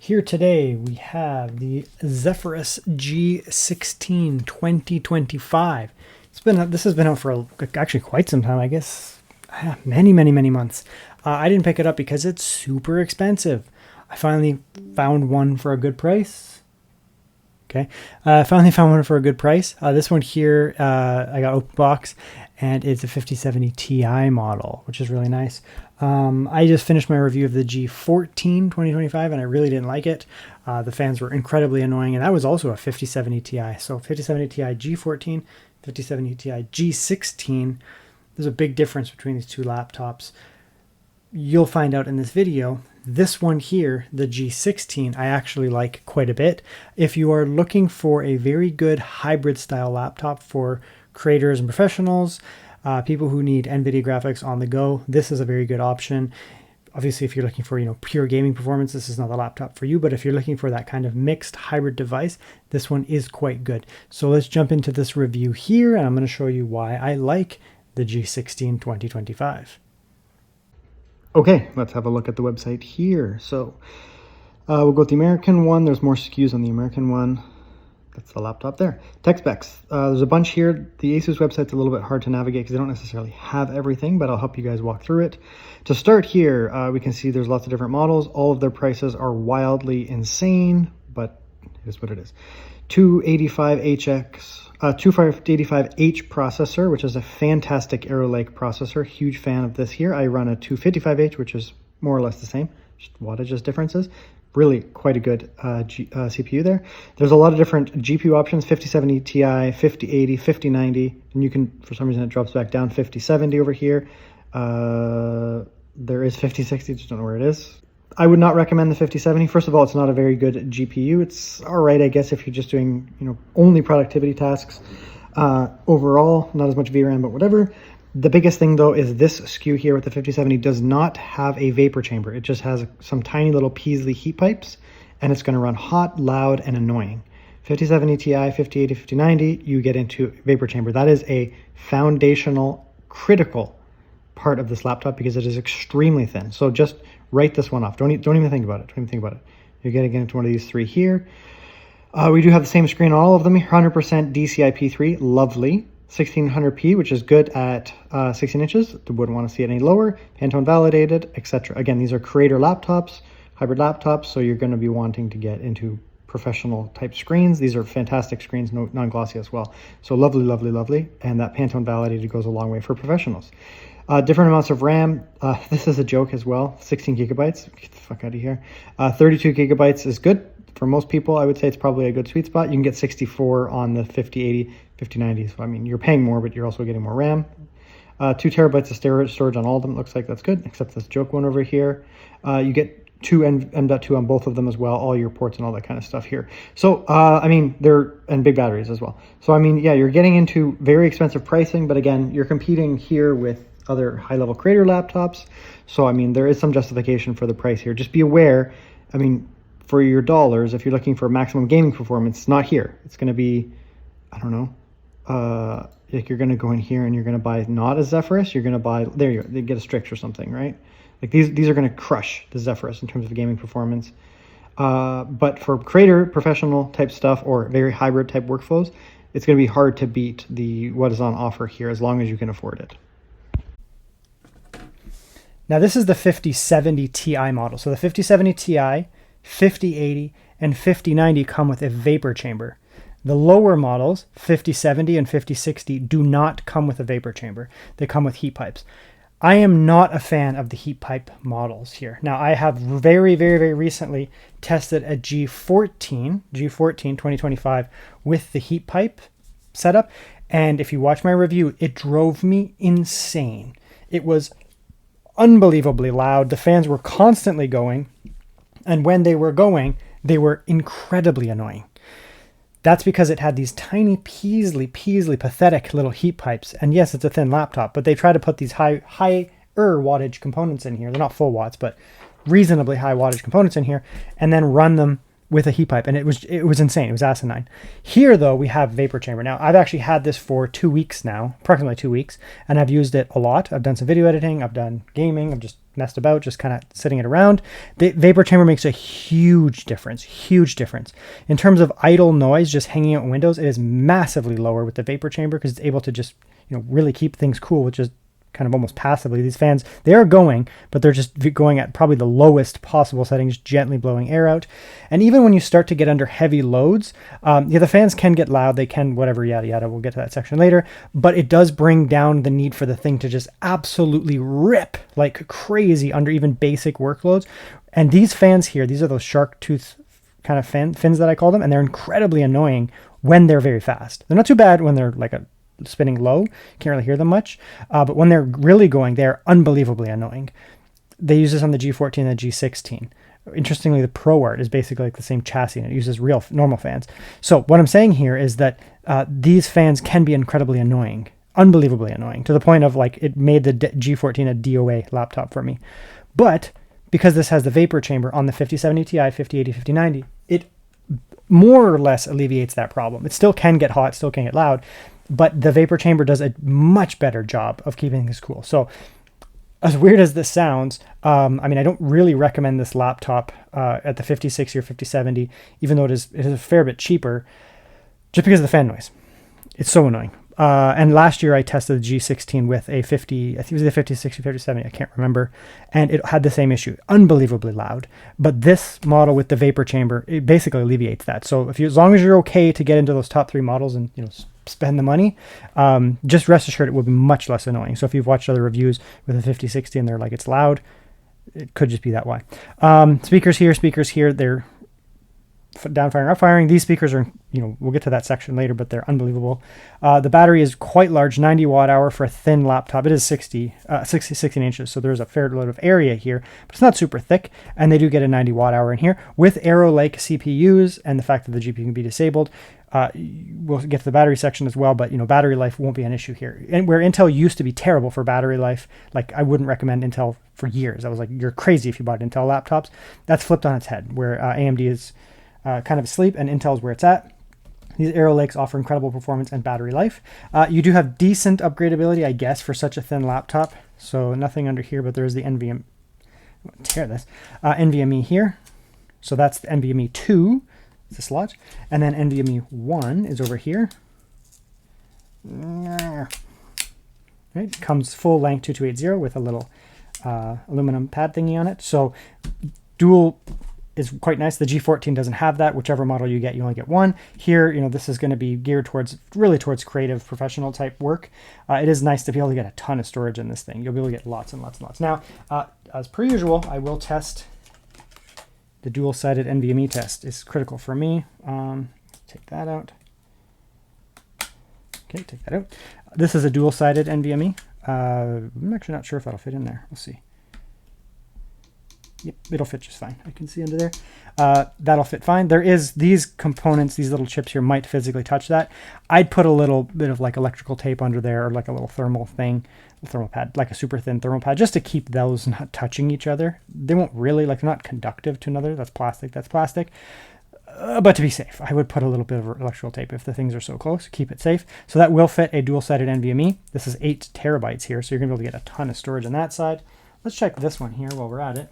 Here today we have the Zephyrus G16 2025. This has been out for actually quite some time, I guess many months. I didn't pick it up because it's super expensive. I finally found one for a good price. Okay, I finally found one for a good price. This one here, I got open box, and it's a 5070 Ti model, which is really nice. I just finished my review of the G14 2025, and I really didn't like it. The fans were incredibly annoying, and that was also a 5070 Ti. So 5070 Ti G14, 5070 Ti G16. There's a big difference between these two laptops. You'll find out in this video. This one here, the G16, I actually like quite a bit. If you are looking for a very good hybrid style laptop for creators and professionals, people who need NVIDIA graphics on the go, this is a very good option. Obviously, if you're looking for pure gaming performance, this is not the laptop for you. But if you're looking for that kind of mixed hybrid device, this one is quite good. So let's jump into this review here, and I'm going to show you why I like the G16 2025. Okay, let's have a look at the website here. So we'll go with the American one. There's more SKUs on the American one. That's the laptop there. Tech specs. There's a bunch here. The ASUS website's a little bit hard to navigate because they don't necessarily have everything, but I'll help you guys walk through it. To start here, we can see there's lots of different models. All of their prices are wildly insane, but it is what it is. 285H processor, which is a fantastic Arrow Lake processor. Huge fan of this here. I run a 255H, which is more or less the same, just wattages differences. Really quite a good CPU there. There's a lot of different GPU options, 5070 Ti, 5080, 5090, and you can, for some reason it drops back down, 5070 over here. There is 5060, just don't know where it is. I would not recommend the 5070. First of all, it's not a very good GPU. It's all right, I guess, if you're just doing only productivity tasks. Overall, not as much VRAM, but whatever. The biggest thing, though, is this SKU here with the 5070 does not have a vapor chamber. It just has some tiny little Peasley heat pipes, and it's going to run hot, loud, and annoying. 5070 Ti, 5080, 5090, you get into vapor chamber. That is a foundational, critical part of this laptop because it is extremely thin. So just write this one off. Don't even think about it. Don't even think about it. You're getting into one of these three here. We do have the same screen on all of them. 100% DCI-P3, lovely. 1600p, which is good at 16 inches. Wouldn't want to see it any lower. Pantone validated, etc. Again, these are creator laptops, hybrid laptops, so you're going to be wanting to get into professional type screens. These are fantastic screens, non-glossy as well. So lovely, lovely, lovely. And that Pantone validated goes a long way for professionals. Different amounts of RAM. This is a joke as well. 16 gigabytes. Get the fuck out of here. 32 gigabytes is good. For most people, I would say it's probably a good sweet spot. You can get 64 on the 5080, 5090. So, I mean, you're paying more, but you're also getting more RAM. 2 terabytes of storage on all of them. Looks like that's good, except this joke one over here. You get 2 M.2 on both of them as well, all your ports and all that kind of stuff here. So, I mean, and big batteries as well. So, I mean, yeah, you're getting into very expensive pricing, but again, you're competing here with other high-level creator laptops. So, I mean, there is some justification for the price here. Just be aware, I mean, for your dollars, if you're looking for maximum gaming performance, it's not here. It's going to be, I don't know, like you're going to go in here and you're going to buy not a Zephyrus, you're going to buy, there you go, they get a Strix or something, right? Like these are going to crush the Zephyrus in terms of gaming performance. But for creator, professional type stuff or very hybrid type workflows, it's going to be hard to beat what is on offer here as long as you can afford it. Now this is the 5070 Ti model. So the 5070 Ti, 5080, and 5090 come with a vapor chamber. The lower models, 5070 and 5060, do not come with a vapor chamber. They come with heat pipes. I am not a fan of the heat pipe models here. Now, I have very recently tested a G14 2025 with the heat pipe setup, and if you watch my review, it drove me insane. It was unbelievably loud. The fans were constantly going, and when they were going, they were incredibly annoying. That's because it had these tiny Peasley pathetic little heat pipes. And yes, it's a thin laptop, but they try to put these higher wattage components in here. They're not full watts, but reasonably high wattage components in here, and then run them with a heat pipe, and it was insane. It was asinine. Here though, we have vapor chamber. Now I've actually had this for 2 weeks now, approximately 2 weeks, and I've used it a lot. I've done some video editing, I've done gaming, I've just messed about, just kind of sitting it around. The vapor chamber makes a huge difference. In terms of idle noise, just hanging out in windows, it is massively lower with the vapor chamber because it's able to just, you know, really keep things cool, which is kind of almost passively. These fans, they are going, but they're just going at probably the lowest possible settings, gently blowing air out. And even when you start to get under heavy loads, yeah, the fans can get loud, they can whatever, yada yada, we'll get to that section later, but it does bring down the need for the thing to just absolutely rip like crazy under even basic workloads. And these fans here, these are those shark tooth kind of fins that I call them, and they're incredibly annoying when they're very fast. They're not too bad when they're like a spinning low, can't really hear them much, but when they're really going, they're unbelievably annoying. They use this on the G14 and the G16. Interestingly, the Pro Art is basically like the same chassis, and it uses real normal fans. So what I'm saying here is that these fans can be incredibly annoying, unbelievably annoying, to the point of like it made the G14 a DOA laptop for me. But because this has the vapor chamber on the 5070 Ti, 5080, 5090, it more or less alleviates that problem. It still can get hot, still can get loud, but the vapor chamber does a much better job of keeping things cool. So as weird as this sounds, I mean, I don't really recommend this laptop at the 5060 or 5070, even though it is a fair bit cheaper, just because of the fan noise. It's so annoying. And last year I tested the G16 with a 50, I think it was the 5060, 5070, I can't remember. And it had the same issue, unbelievably loud. But this model with the vapor chamber, it basically alleviates that. So if you, as long as you're okay to get into those top 3 models and, you know, spend the money, just rest assured it will be much less annoying. So if you've watched other reviews with a 5060 and they're like, it's loud, it could just be that why. Speakers here, they're down firing, up firing. These speakers are, you know, we'll get to that section later, but they're unbelievable. The battery is quite large, 90 watt hour for a thin laptop. It is 16 inches, so there's a fair load of area here, but it's not super thick, and they do get a 90 watt hour in here with Arrow Lake CPUs, and the fact that the GPU can be disabled. We'll get to the battery section as well, but you know, battery life won't be an issue here. And where Intel used to be terrible for battery life, like I wouldn't recommend Intel for years. I was like, you're crazy if you bought Intel laptops. That's flipped on its head, where AMD is kind of asleep and Intel is where it's at. These Arrow Lakes offer incredible performance and battery life. You do have decent upgradability, I guess, for such a thin laptop. So nothing under here, but there is the NVMe. Tear this. NVMe here. So that's the NVMe 2. It's a slot. And then NVMe 1 is over here. Right. Comes full length 2280 with a little aluminum pad thingy on it. So dual is quite nice. The G14 doesn't have that. Whichever model you get, you only get one. Here, you know, this is going to be geared towards creative, professional type work. It is nice to be able to get a ton of storage in this thing. You'll be able to get lots and lots and lots. Now, as per usual, I will test the dual-sided NVMe test. Is critical for me. Take that out. Okay, take that out. This is a dual-sided NVMe. I'm actually not sure if that'll fit in there. We'll see. Yep, it'll fit just fine. I can see under there. That'll fit fine. There is these components, these little chips here might physically touch that. I'd put a little bit of like electrical tape under there, or like a little thermal thing, a thermal pad, like a super thin thermal pad, just to keep those not touching each other. They won't really, like, they're not conductive to another. That's plastic, that's plastic. But to be safe, I would put a little bit of electrical tape if the things are so close, keep it safe. So that will fit a dual-sided NVMe. This is 8 terabytes here, so you're gonna be able to get a ton of storage on that side. Let's check this one here while we're at it.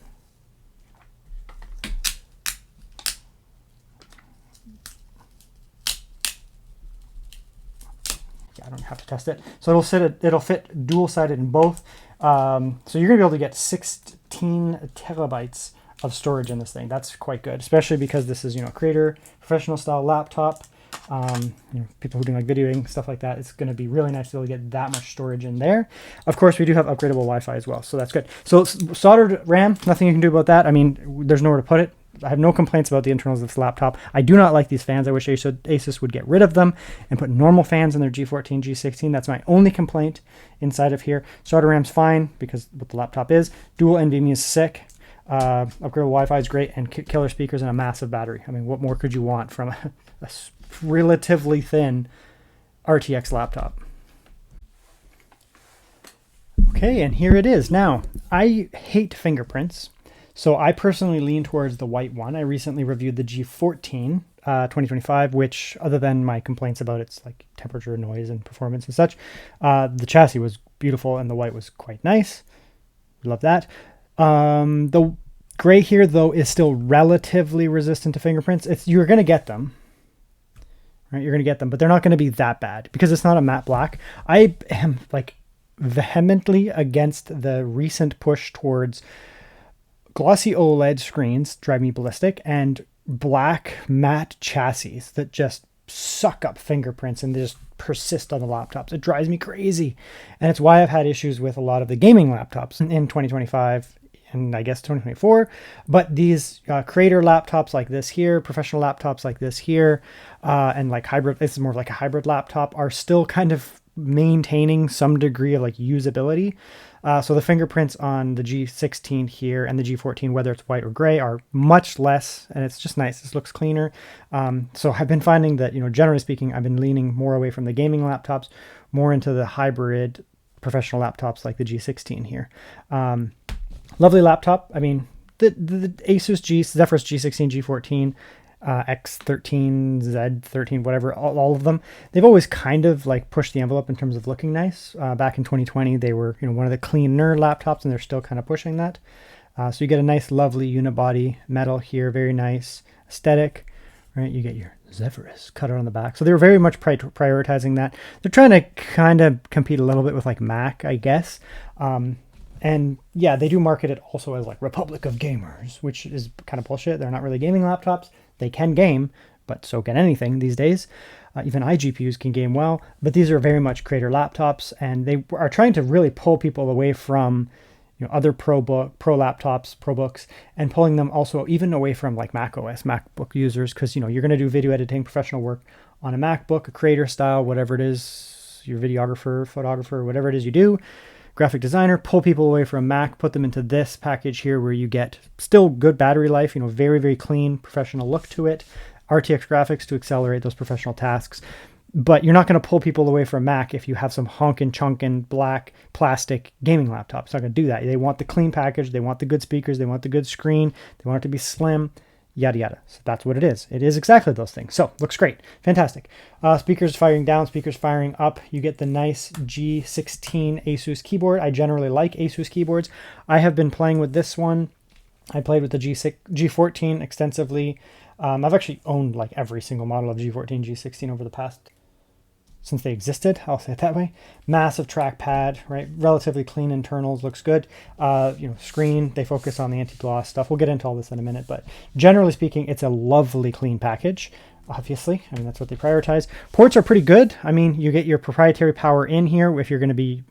I don't have to test it. So it'll fit dual-sided in both. So you're gonna be able to get 16 terabytes of storage in this thing. That's quite good, especially because this is, you know, creator, professional style laptop. You know, people who do like videoing, stuff like that. It's gonna be really nice to be able to get that much storage in there. Of course, we do have upgradable Wi-Fi as well, so that's good. So soldered RAM, nothing you can do about that. I mean, there's nowhere to put it. I have no complaints about the internals of this laptop. I do not like these fans. I wish ASUS would get rid of them and put normal fans in their G14, G16. That's my only complaint inside of here. Solder RAM's fine because what the laptop is. Dual NVMe is sick. Upgradable Wi-Fi is great, and killer speakers and a massive battery. I mean, what more could you want from a relatively thin RTX laptop? Okay, and here it is. Now, I hate fingerprints. So I personally lean towards the white one. I recently reviewed the G14 2025, which, other than my complaints about its like temperature, noise, and performance and such, the chassis was beautiful and the white was quite nice. Love that. The gray here, though, is still relatively resistant to fingerprints. You're going to get them. Right? You're going to get them, but they're not going to be that bad because it's not a matte black. I am like vehemently against the recent push towards glossy OLED screens, drive me ballistic, and black matte chassis that just suck up fingerprints and they just persist on the laptops. It drives me crazy. And it's why I've had issues with a lot of the gaming laptops in 2025 and I guess 2024. But these creator laptops like this here, professional laptops like this here, and like hybrid, this is more like a hybrid laptop, are still kind of maintaining some degree of like usability. So the fingerprints on the G16 here and the G14, whether it's white or gray, are much less, and it's just nice. This looks cleaner. So I've been finding that, generally speaking, I've been leaning more away from the gaming laptops, more into the hybrid professional laptops like the G16 here. Lovely laptop. I mean, the ASUS Zephyrus G16, G14, X13, Z13, whatever, all of them, they've always kind of like pushed the envelope in terms of looking nice. Back in 2020, they were one of the cleaner laptops, and they're still kind of pushing that. So you get a nice, lovely unibody metal here, very nice aesthetic, right? You get your Zephyrus cutter on the back. So they were very much prioritizing that. They're trying to kind of compete a little bit with like Mac, I guess. And yeah, they do market it also as like Republic of Gamers, which is kind of bullshit. They're not really gaming laptops. They can game, but so can anything these days. Even iGPUs can game well, but these are very much creator laptops, and they are trying to really pull people away from other pro laptops, ProBooks, and pulling them also even away from like Mac OS, MacBook users, because you're going to do video editing, professional work on a MacBook, a creator style, whatever it is, your videographer, photographer, whatever it is you do. Graphic designer, pull people away from Mac, put them into this package here where you get still good battery life, very, very clean, professional look to it, RTX graphics to accelerate those professional tasks. But you're not going to pull people away from Mac if you have some honkin' chunkin' black plastic gaming laptop. It's not going to do that. They want the clean package. They want the good speakers. They want the good screen. They want it to be slim. Yada yada. So that's what it is. It is exactly those things. So looks great. Fantastic. Speakers firing down, speakers firing up. You get the nice G16 ASUS keyboard. I generally like ASUS keyboards. I have been playing with this one. I played with the G14 extensively. I've actually owned like every single model of G14, G16 over the past, since they existed, I'll say it that way. Massive trackpad, right? Relatively clean internals, looks good. Screen, they focus on the anti-gloss stuff. We'll get into all this in a minute, but generally speaking, it's a lovely clean package. Obviously, that's what they prioritize. Ports are pretty good. You get your proprietary power in here if you're going to be,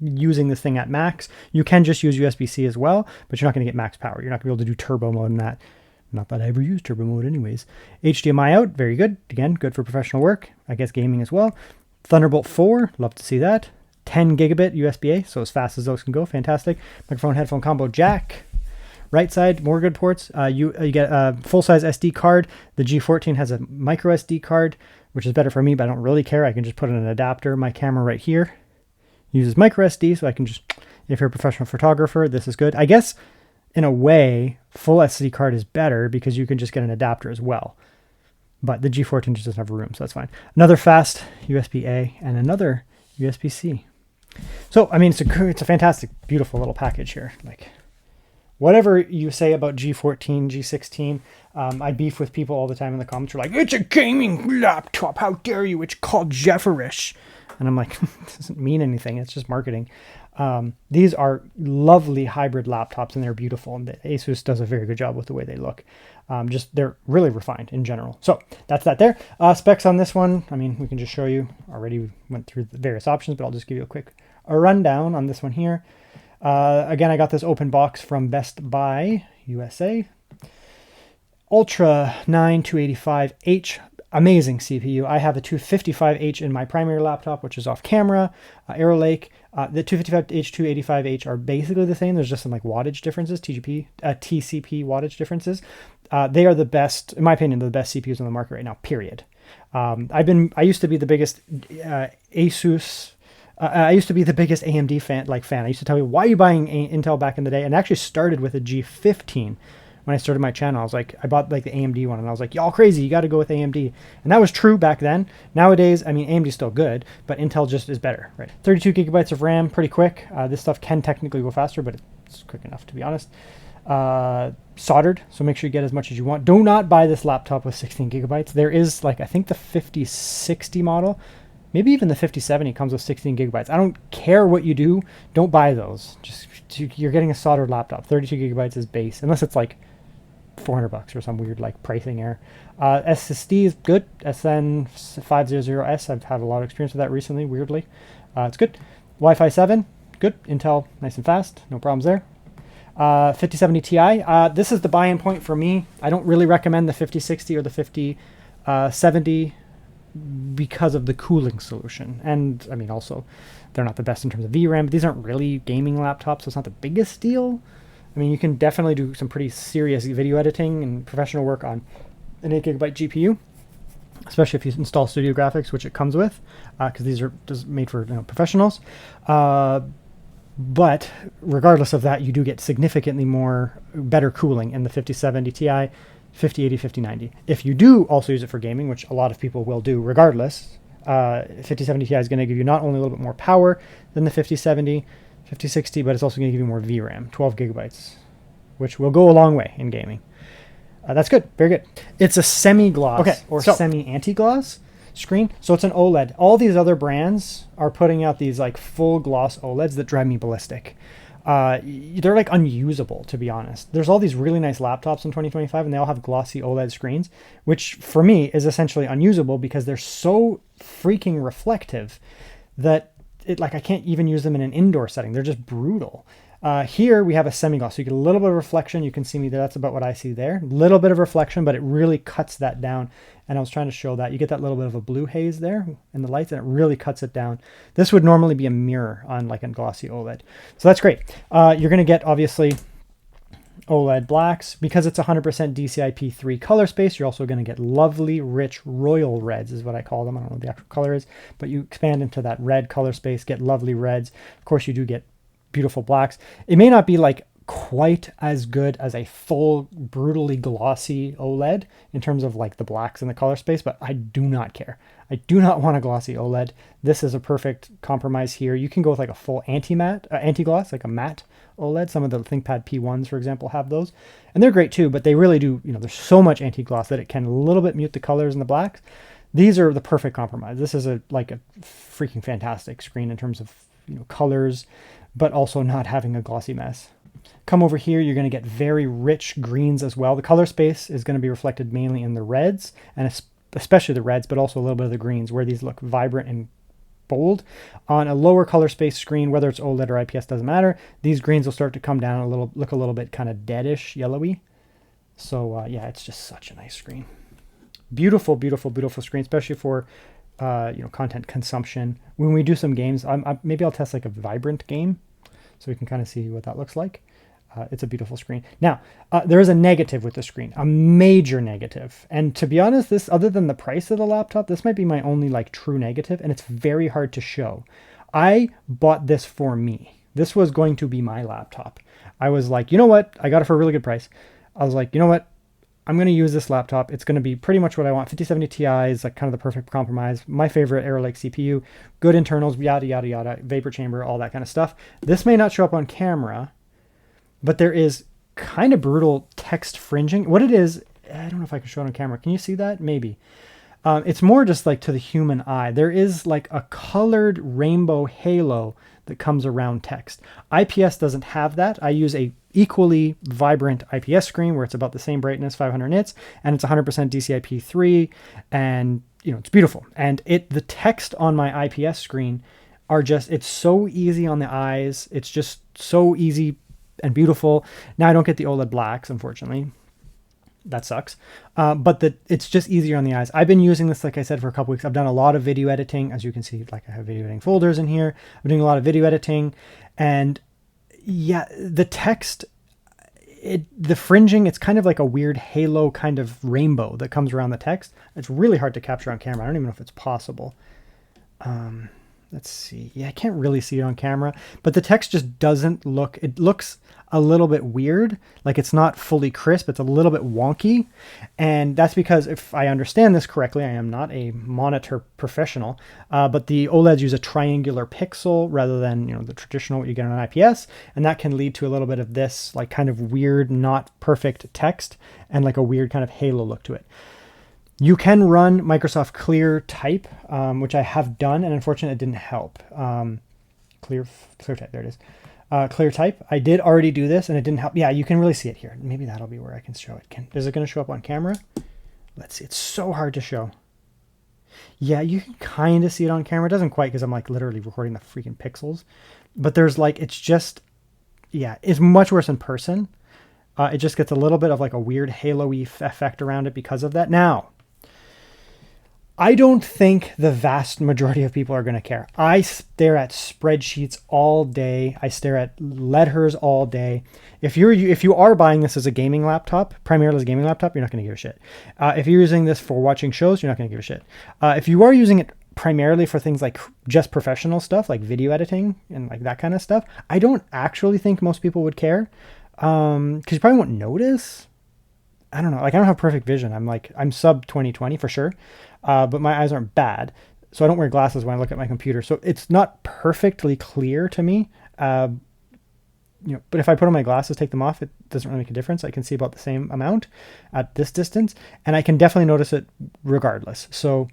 using this thing at max. You can just use USB-C as well, but you're not going to get max power. You're not going to be able to do turbo mode in that. Not that I ever used turbo mode anyways. HDMI out, very good. Again, good for professional work. I guess gaming as well. Thunderbolt 4, love to see that. 10 gigabit USB-A, so as fast as those can go, fantastic. Microphone, headphone combo jack. Right side, more good ports. You get a full-size SD card. The G14 has a micro SD card, which is better for me, but I don't really care. I can just put in an adapter. My camera right here uses micro SD, so I can just, if you're a professional photographer, this is good. I guess in a way, full SD card is better because you can just get an adapter as well. But the G14 just doesn't have room, so that's fine. Another fast USB-A and another USB-C. So, it's a fantastic, beautiful little package here. Like, whatever you say about G14, G16, I beef with people all the time in the comments. They're like, it's a gaming laptop. How dare you? It's called Zephyrus. And I'm like, it doesn't mean anything. It's just marketing. These are lovely hybrid laptops, and they're beautiful. And the ASUS does a very good job with the way they look. They're really refined in general. So that's that there. Specs on this one, we can just show you. Already we went through the various options, but I'll just give you a quick rundown on this one here. Again, I got this open box from Best Buy USA. Ultra 9 285H. Amazing CPU. I have the 255H in my primary laptop, which is off camera. Arrow Lake. The 255H, 285H are basically the same. There's just some like wattage differences, TCP wattage differences. They are the best, in my opinion, the best CPUs on the market right now, period. I used to be the biggest ASUS I used to be the biggest AMD fan. I used to tell you, why are you buying Intel back in the day? And it actually started with a G15. When I started my channel, I was like, I bought like the AMD one, and I was like, y'all crazy, you got to go with AMD. And that was true back then. Nowadays, I mean, AMD's still good, but Intel just is better, right? 32 gigabytes of RAM, pretty quick. This stuff can technically go faster, but it's quick enough, to be honest. Soldered, so make sure you get as much as you want. Do not buy this laptop with 16 gigabytes. There is, like, I think the 5060 model, maybe even the 5070 comes with 16 gigabytes. I don't care what you do. Don't buy those. Just, you're getting a soldered laptop. 32 gigabytes is base, unless it's like $400 or some weird like pricing error. SSD is good. SN500S. I've had a lot of experience with that recently, weirdly. It's good. Wi-Fi 7, good. Intel, nice and fast. No problems there. 5070 Ti. This is the buy-in point for me. I don't really recommend the 5060 or the 5070 because of the cooling solution. And I mean, also, they're not the best in terms of VRAM. But these aren't really gaming laptops, so it's not the biggest deal. I mean, you can definitely do some pretty serious video editing and professional work on an 8 gigabyte GPU, especially if you install Studio Graphics, which it comes with, because these are just made for professionals. But regardless of that, you do get significantly better cooling in the 5070 Ti, 5080, 5090. If you do also use it for gaming, which a lot of people will do regardless, 5070 Ti is going to give you not only a little bit more power than the 5070, 5060, but it's also going to give you more VRAM, 12 gigabytes, which will go a long way in gaming. That's good. Very good. It's a semi-gloss or semi-anti-gloss screen. So it's an OLED. All these other brands are putting out these like full gloss OLEDs that drive me ballistic. They're like unusable, to be honest. There's all these really nice laptops in 2025 and they all have glossy OLED screens, which for me is essentially unusable because they're so freaking reflective that I can't even use them in an indoor setting. They're just brutal. Here we have a semi-gloss, so you get a little bit of reflection. You can see me there. That's about what I see there. A little bit of reflection, but it really cuts that down. And I was trying to show that. You get that little bit of a blue haze there in the lights, and it really cuts it down. This would normally be a mirror on like a glossy OLED. So that's great. You're going to get, obviously, OLED blacks. Because it's 100% DCI-P3 color space, you're also going to get lovely, rich royal reds is what I call them. I don't know what the actual color is, but you expand into that red color space, get lovely reds. Of course, you do get beautiful blacks. It may not be like quite as good as a full brutally glossy OLED in terms of like the blacks in the color space, but I do not care. I do not want a glossy OLED. This is a perfect compromise here. You can go with like a full anti-gloss, like a matte OLED. Some of the ThinkPad P1s, for example, have those, and they're great too, but they really do, there's so much anti-gloss that it can a little bit mute the colors and the blacks. These are the perfect compromise. This is like a freaking fantastic screen in terms of colors, but also not having a glossy mess. Come over here, you're going to get very rich greens as well. The color space is going to be reflected mainly in the reds, and especially the reds, but also a little bit of the greens, where these look vibrant and bold. On a lower color space screen, whether it's OLED or IPS, doesn't matter. These greens will start to come down look a little bit kind of deadish, yellowy. So yeah, it's just such a nice screen. Beautiful, beautiful, beautiful screen, especially for content consumption. When we do some games, maybe I'll test like a vibrant game so we can kind of see what that looks like. It's a beautiful screen. Now, there is a negative with the screen, a major negative. And to be honest, this, other than the price of the laptop, this might be my only like true negative, and it's very hard to show. I bought this for me. This was going to be my laptop. I was like, you know what? I got it for a really good price. I was like, you know what? I'm going to use this laptop. It's going to be pretty much what I want. 5070 Ti is like kind of the perfect compromise. My favorite Arrow Lake CPU, good internals, yada, yada, yada, vapor chamber, all that kind of stuff. This may not show up on camera, but there is kind of brutal text fringing. What it is, I don't know if I can show it on camera. Can you see that? Maybe. It's more just like to the human eye. There is like a colored rainbow halo that comes around text. IPS doesn't have that. I use a equally vibrant IPS screen where it's about the same brightness, 500 nits, and it's 100% DCI-P3, and it's beautiful. And the text on my IPS screen it's so easy on the eyes. It's just so easy and beautiful. Now I don't get the OLED blacks, unfortunately. That sucks. But it's just easier on the eyes. I've been using this, like I said, for a couple weeks. I've done a lot of video editing. As you can see, like I have video editing folders in here. I'm doing a lot of video editing. And yeah, the text, the fringing, it's kind of like a weird halo kind of rainbow that comes around the text. It's really hard to capture on camera. I don't even know if it's possible. let's see. Yeah, I can't really see it on camera, but the text just doesn't look, it looks a little bit weird. Like it's not fully crisp. It's a little bit wonky. And that's because if I understand this correctly, I am not a monitor professional, but the OLEDs use a triangular pixel rather than, the traditional what you get on an IPS. And that can lead to a little bit of this like kind of weird, not perfect text and like a weird kind of halo look to it. You can run Microsoft Clear Type, which I have done, and unfortunately it didn't help. Clear Type, there it is. Clear Type. I did already do this, and it didn't help. Yeah, you can really see it here. Maybe that'll be where I can show it. Is it going to show up on camera? Let's see. It's so hard to show. Yeah, you can kind of see it on camera. It doesn't quite because I'm like literally recording the freaking pixels. But there's like, it's just, yeah, it's much worse in person. It just gets a little bit of like a weird halo-y effect around it because of that. Now, I don't think the vast majority of people are going to care. I stare at spreadsheets all day. I stare at letters all day. If you are buying this as a gaming laptop, primarily as a gaming laptop, you're not going to give a shit. If you're using this for watching shows, you're not going to give a shit. If you are using it primarily for things like just professional stuff, like video editing and like that kind of stuff, I don't actually think most people would care. Because you probably won't notice. I don't know. Like I don't have perfect vision. I'm sub 20/20 for sure. But my eyes aren't bad. So I don't wear glasses when I look at my computer. So it's not perfectly clear to me. But if I put on my glasses, take them off, it doesn't really make a difference. I can see about the same amount at this distance, and I can definitely notice it regardless. So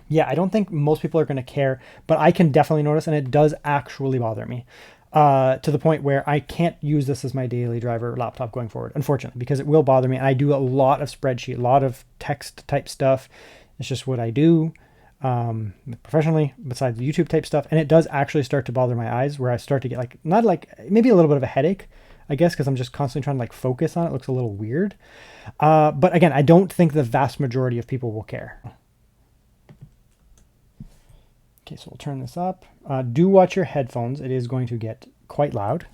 yeah, I don't think most people are going to care, but I can definitely notice, and it does actually bother me. To the point where I can't use this as my daily driver laptop going forward, unfortunately, because it will bother me. And I do a lot of spreadsheet, a lot of text type stuff. It's just what I do professionally besides the YouTube type stuff. And it does actually start to bother my eyes where I start to get like, not like maybe a little bit of a headache, I guess, because I'm just constantly trying to like focus on it. It looks a little weird. But again, I don't think the vast majority of people will care. Okay, so we'll turn this up. Do watch your headphones. It is going to get quite loud.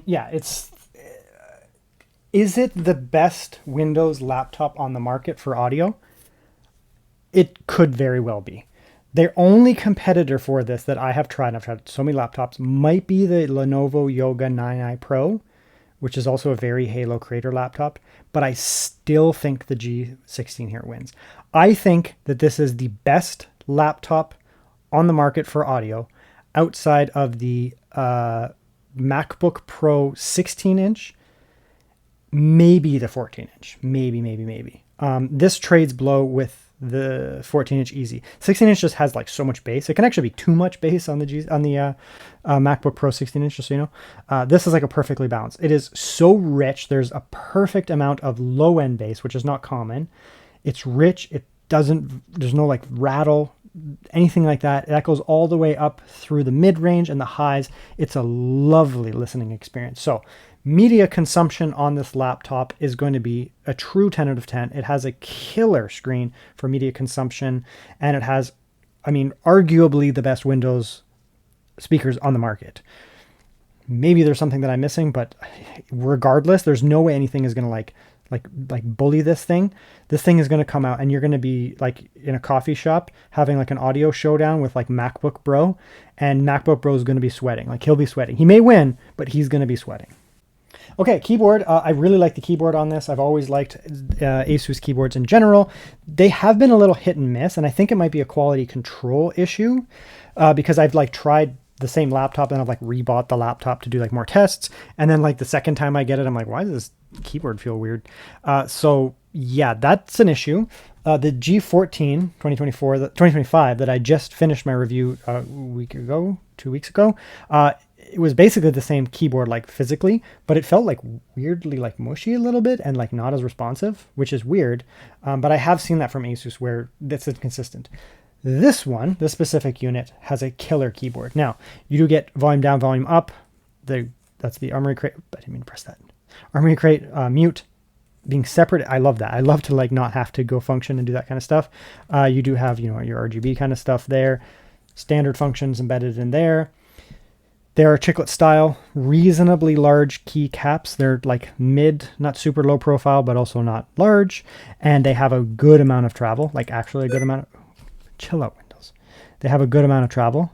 Yeah, is it the best Windows laptop on the market for audio? It could very well be. Their only competitor for this that I have tried, I've tried so many laptops, might be the Lenovo Yoga 9i Pro, which is also a very Halo Creator laptop, but I still think the G16 here wins. I think that this is the best laptop on the market for audio outside of the MacBook Pro 16-inch, maybe the 14-inch, maybe. This trades blow with the 14-inch easy. 16-inch just has like so much bass. It can actually be too much bass on the MacBook Pro 16-inch, just so you know. This is like a perfectly balanced. It is so rich. There's a perfect amount of low-end bass, which is not common. It's rich. There's no like rattle, anything like that. That goes all the way up through the mid-range and the highs. It's a lovely listening experience. So media consumption on this laptop is going to be a true 10 out of 10. It has a killer screen for media consumption, and it has, arguably the best Windows speakers on the market. Maybe there's something that I'm missing, but regardless, there's no way anything is going to like bully this thing. This thing is going to come out and you're going to be like in a coffee shop having like an audio showdown with like MacBook Pro, and MacBook Pro is going to be sweating. Like he'll be sweating. He may win, but he's going to be sweating. Okay, keyboard. I really like the keyboard on this. I've always liked ASUS keyboards in general. They have been a little hit and miss, and I think it might be a quality control issue because I've like tried the same laptop and I've like rebought the laptop to do like more tests. And then like the second time I get it, I'm like, why does this keyboard feel weird? So yeah, that's an issue. The G14 2024, 2025 that I just finished my review a week ago, 2 weeks ago, it was basically the same keyboard, like physically, but it felt like weirdly like mushy a little bit and like not as responsive, which is weird. But I have seen that from ASUS where that's inconsistent. This one, this specific unit, has a killer keyboard. Now, you do get volume down, volume up. That's the Armory Crate. I didn't mean to press that. Armory Crate mute being separate. I love that. I love to like not have to go function and do that kind of stuff. You do have, you know, your RGB kind of stuff there. Standard functions embedded in there. They are chiclet style, reasonably large key caps. They're like mid, not super low profile, but also not large. And they have a good amount of travel, like actually a good amount of, chill out Windows. They have a good amount of travel.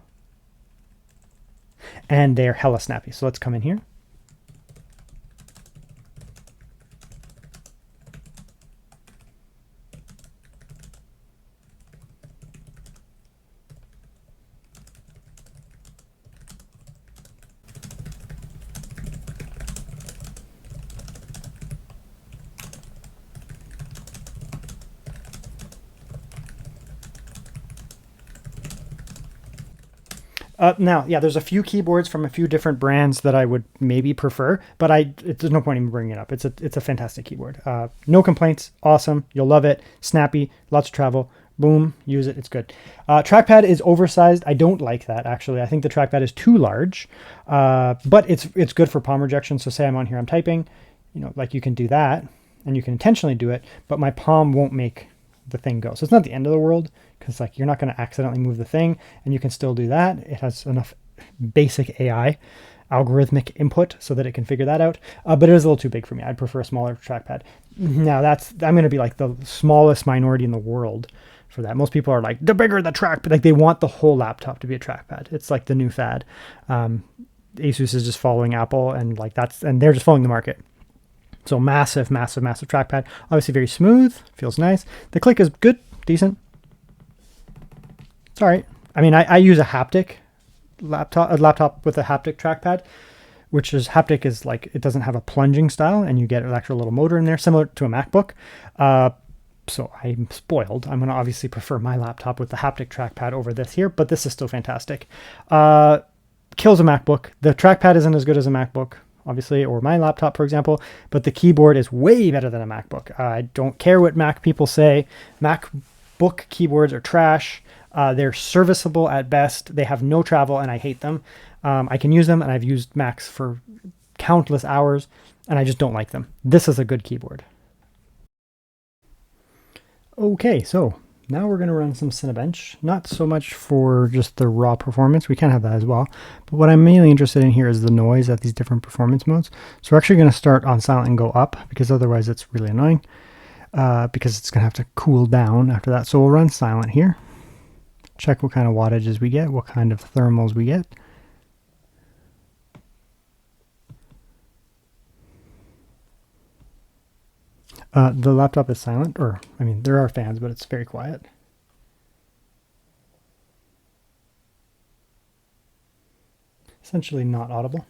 And they're hella snappy. So let's come in here. Now, yeah, there's a few keyboards from a few different brands that I would maybe prefer, but there's no point in bringing it up. It's a fantastic keyboard. No complaints. Awesome. You'll love it. Snappy. Lots of travel. Boom. Use it. It's good. Trackpad is oversized. I don't like that, actually. I think the trackpad is too large, but it's good for palm rejection. So say I'm on here, I'm typing, you know, like you can do that, and you can intentionally do it, but my palm won't make the thing go. So it's not the end of the world, because like you're not going to accidentally move the thing, and you can still do that. It has enough basic AI algorithmic input so that it can figure that out. But it is a little too big for me. I'd prefer a smaller trackpad. Now I'm going to be like the smallest minority in the world for that. Most people are like, the bigger the trackpad, like they want the whole laptop to be a trackpad. It's like the new fad. ASUS is just following Apple, and like and they're just following the market. So massive, massive, massive trackpad. Obviously very smooth, feels nice. The click is good, decent. It's all right. I mean, I use a laptop with a haptic trackpad, which is haptic is like, it doesn't have a plunging style, and you get an actual little motor in there, similar to a MacBook. So I'm spoiled. I'm going to obviously prefer my laptop with the haptic trackpad over this here, but this is still fantastic. Kills a MacBook. The trackpad isn't as good as a MacBook, obviously, or my laptop, for example, but the keyboard is way better than a MacBook. I don't care what Mac people say. MacBook keyboards are trash. They're serviceable at best. They have no travel, and I hate them. I can use them, and I've used Macs for countless hours, and I just don't like them. This is a good keyboard. Okay, so now we're going to run some Cinebench. Not so much for just the raw performance. We can have that as well. But what I'm mainly interested in here is the noise at these different performance modes. So we're actually going to start on silent and go up, because otherwise it's really annoying. Because it's going to have to cool down after that. So we'll run silent here. Check what kind of wattages we get, what kind of thermals we get. The laptop is silent, or, I mean, there are fans, but it's very quiet. Essentially not audible.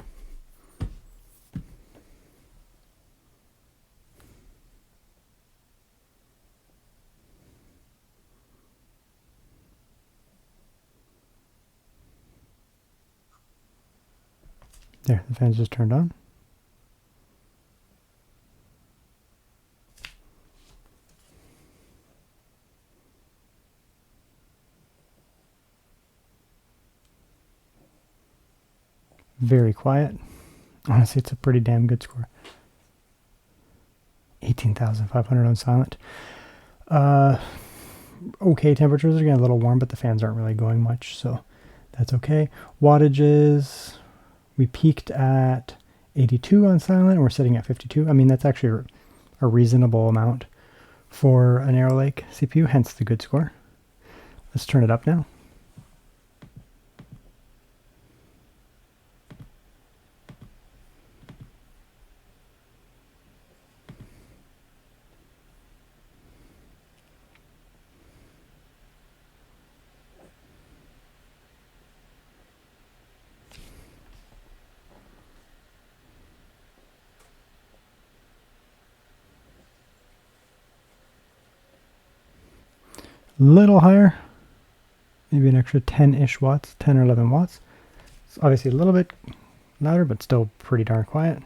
There, the fan's just turned on. Very quiet. Honestly, it's a pretty damn good score. 18,500 on silent. Okay, temperatures are getting a little warm, but the fans aren't really going much, so that's okay. Wattages, we peaked at 82 on silent, and we're sitting at 52. I mean, that's actually a reasonable amount for an Arrow Lake CPU, hence the good score. Let's turn it up now. little higher, maybe an extra 10-ish watts, 10 or 11 watts. It's obviously a little bit louder, but still pretty darn quiet.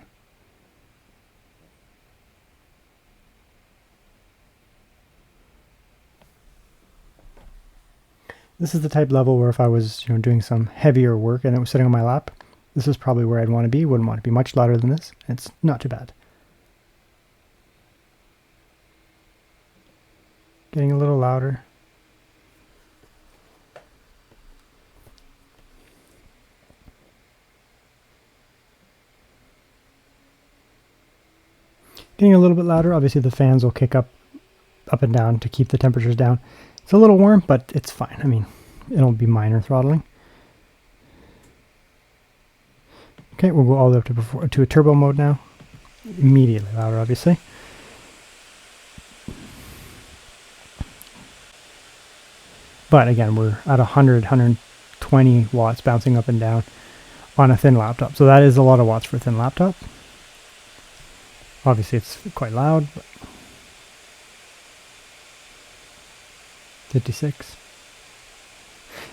This is the type level where if I was, doing some heavier work and it was sitting on my lap, this is probably where I'd want to be. Wouldn't want to be much louder than this. It's not too bad. Getting a little louder. Getting a little bit louder. Obviously the fans will kick up and down to keep the temperatures down. It's a little warm, but it's fine. I mean, it'll be minor throttling. Okay, we'll go all the way up to a turbo mode now. Immediately louder, obviously. But again, we're at 100, 120 watts bouncing up and down on a thin laptop. So that is a lot of watts for a thin laptop. Obviously, it's quite loud. But 56.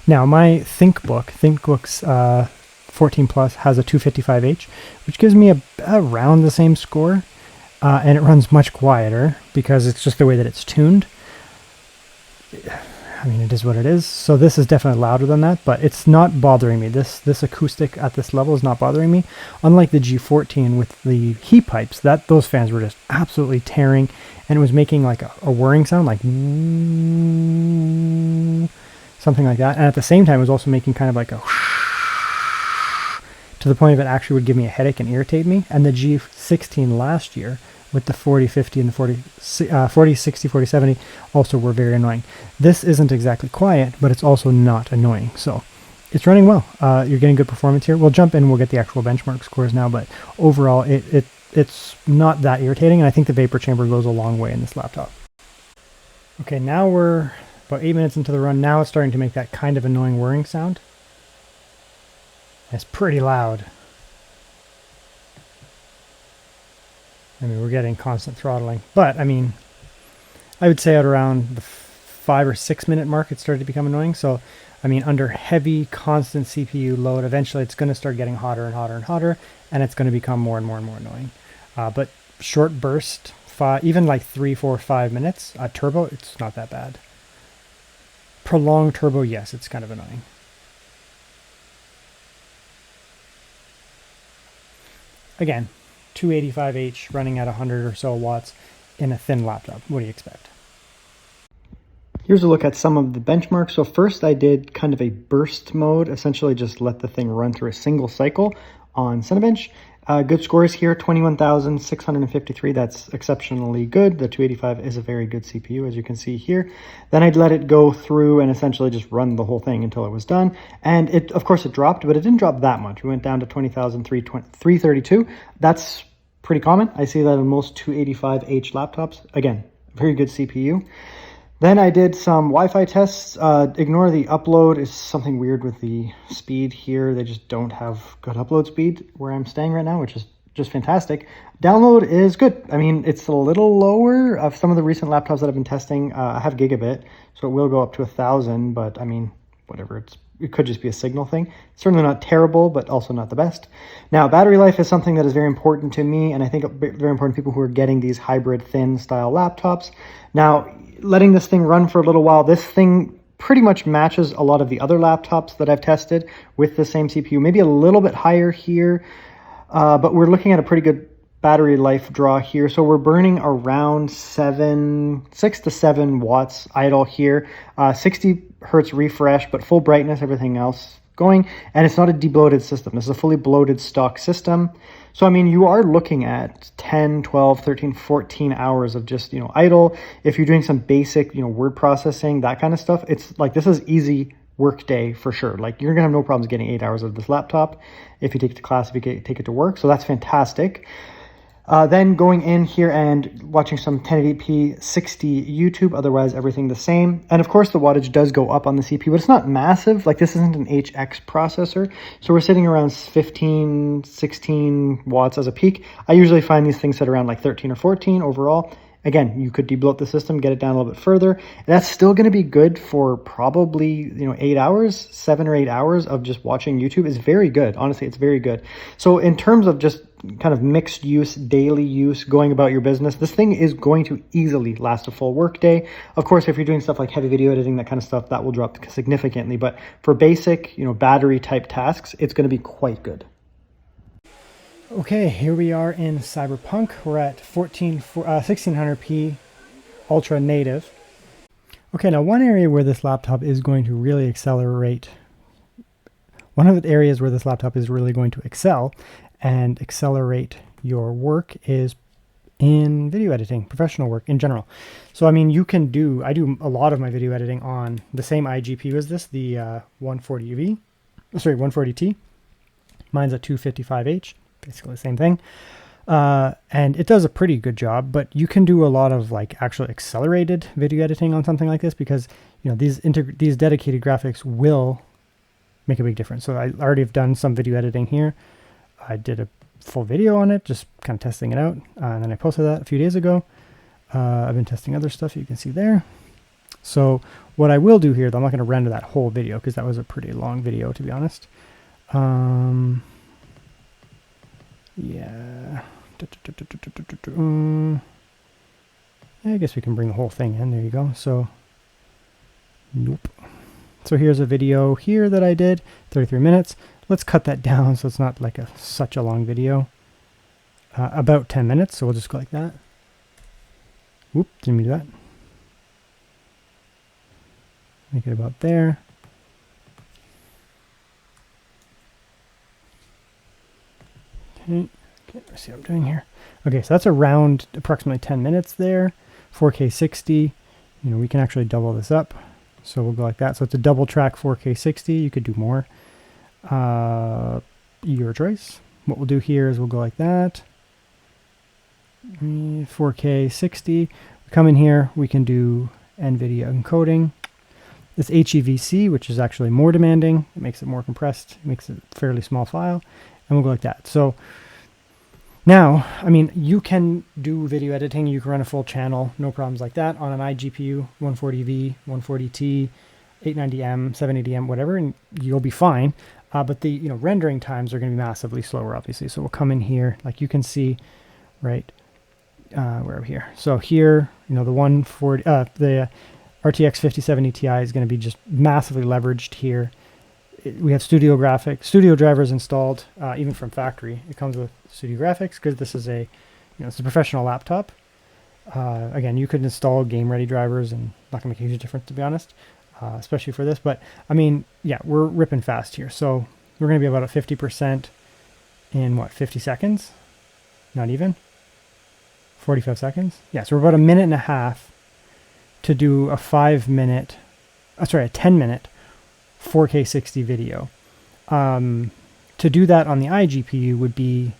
Now, my ThinkBook's 14 Plus has a 255H, which gives me around the same score, and it runs much quieter because it's just the way that it's tuned. I mean, it is what it is. So this is definitely louder than that, but it's not bothering me. This acoustic at this level is not bothering me. Unlike the G14 with the heat pipes, those fans were just absolutely tearing, and it was making like a whirring sound, like something like that. And at the same time, it was also making kind of like a to the point of it actually would give me a headache and irritate me. And the G16 last year with the 4050 and the 4060, 4070 also were very annoying. This isn't exactly quiet, but it's also not annoying. So it's running well. You're getting good performance here. We'll jump in and we'll get the actual benchmark scores now, but overall it's not that irritating, and I think the vapor chamber goes a long way in this laptop. Okay, now we're about 8 minutes into the run. Now it's starting to make that kind of annoying whirring sound. It's pretty loud. I mean, we're getting constant throttling, but I mean, I would say at around the 5 or 6 minute mark, it started to become annoying. So, I mean, under heavy, constant CPU load, eventually it's going to start getting hotter and hotter and hotter, and it's going to become more and more and more annoying. But short burst, even like 3, 4, 5 minutes, turbo, it's not that bad. Prolonged turbo, yes, it's kind of annoying. Again, 285H running at 100 or so watts in a thin laptop. What do you expect? Here's a look at some of the benchmarks. So first I did kind of a burst mode, essentially just let the thing run through a single cycle on Cinebench. Good scores here, 21,653. That's exceptionally good. The 285 is a very good CPU, as you can see here. Then I'd let it go through and essentially just run the whole thing until it was done. And of course it dropped, but it didn't drop that much. We went down to 20,332. That's pretty common. I see that in most 285H laptops. Again, very good CPU. Then I did some Wi-Fi tests. Ignore the upload. It's something weird with the speed here. They just don't have good upload speed where I'm staying right now, which is just fantastic. Download is good. I mean, it's a little lower of some of the recent laptops that I've been testing. I have gigabit, so it will go up to 1,000, but I mean, whatever. It could just be a signal thing. Certainly not terrible, but also not the best. Now, battery life is something that is very important to me, and I think very important to people who are getting these hybrid thin style laptops. Now, letting this thing run for a little while, this thing pretty much matches a lot of the other laptops that I've tested with the same CPU, maybe a little bit higher here, but we're looking at a pretty good battery life draw here. So we're burning around 6 to 7 watts idle here, 60 hertz refresh, but full brightness, everything else going. And it's not a debloated system. This is a fully bloated stock system. So, I mean, you are looking at 10, 12, 13, 14 hours of just, idle. If you're doing some basic, word processing, that kind of stuff, it's like, this is easy work day for sure. Like, you're gonna have no problems getting 8 hours of this laptop if you take it to class, if you take it to work. So that's fantastic. Then going in here and watching some 1080p 60 YouTube, otherwise everything the same. And of course the wattage does go up on the CPU, but it's not massive. Like, this isn't an HX processor. So we're sitting around 15, 16 watts as a peak. I usually find these things sit around like 13 or 14 overall. Again, you could debloat the system, get it down a little bit further. That's still going to be good for probably 8 hours, 7 or 8 hours of just watching YouTube is very good. Honestly, it's very good. So in terms of just kind of mixed use, daily use, going about your business, this thing is going to easily last a full work day. Of course, if you're doing stuff like heavy video editing, that kind of stuff, that will drop significantly. But for basic, battery type tasks, it's going to be quite good. Okay, here we are in Cyberpunk. We're at 1600p Ultra Native. Okay, now one area where this laptop is going to really accelerate, one of the areas where this laptop is really going to excel and accelerate your work is in video editing, professional work in general. So, I mean, I do a lot of my video editing on the same iGPU as this, the 140T. Mine's a 255H. Basically the same thing. And it does a pretty good job, but you can do a lot of like actual accelerated video editing on something like this because, these dedicated graphics will make a big difference. So I already have done some video editing here. I did a full video on it, just kind of testing it out. And then I posted that a few days ago. I've been testing other stuff you can see there. So what I will do here, though, I'm not going to render that whole video because that was a pretty long video, to be honest. Yeah. I guess we can bring the whole thing in. There you go. So, nope. So here's a video here that I did, 33 minutes. Let's cut that down so it's not like such a long video. About 10 minutes, so we'll just go like that. Whoop, didn't mean to do that. Make it about there. Okay, let's see what I'm doing here. Okay, so that's around approximately 10 minutes there. 4K 60. We can actually double this up. So we'll go like that. So it's a double track 4K 60. You could do more. Your choice. What we'll do here is we'll go like that. 4K 60. We come in here, we can do NVIDIA encoding. This HEVC, which is actually more demanding. It makes it more compressed. It makes it a fairly small file. And we'll go like that. So now, I mean, you can do video editing. You can run a full channel, no problems like that, on an iGPU, 140V, 140T, 890M, 780M, whatever, and you'll be fine. But the rendering times are going to be massively slower, obviously. So we'll come in here, like you can see, right, where are we here? So here, the 140, the RTX 5070 Ti is going to be just massively leveraged here. We have studio drivers installed, even from factory. It comes with studio graphics because this is it's a professional laptop. Again, you could install game-ready drivers and not going to make a huge difference, to be honest, especially for this. But, I mean, yeah, we're ripping fast here. So we're going to be about at 50% in, 50 seconds? Not even? 45 seconds? Yeah, so we're about a minute and a half to do a 10-minute 4K 60 video. To do that on the iGPU would be,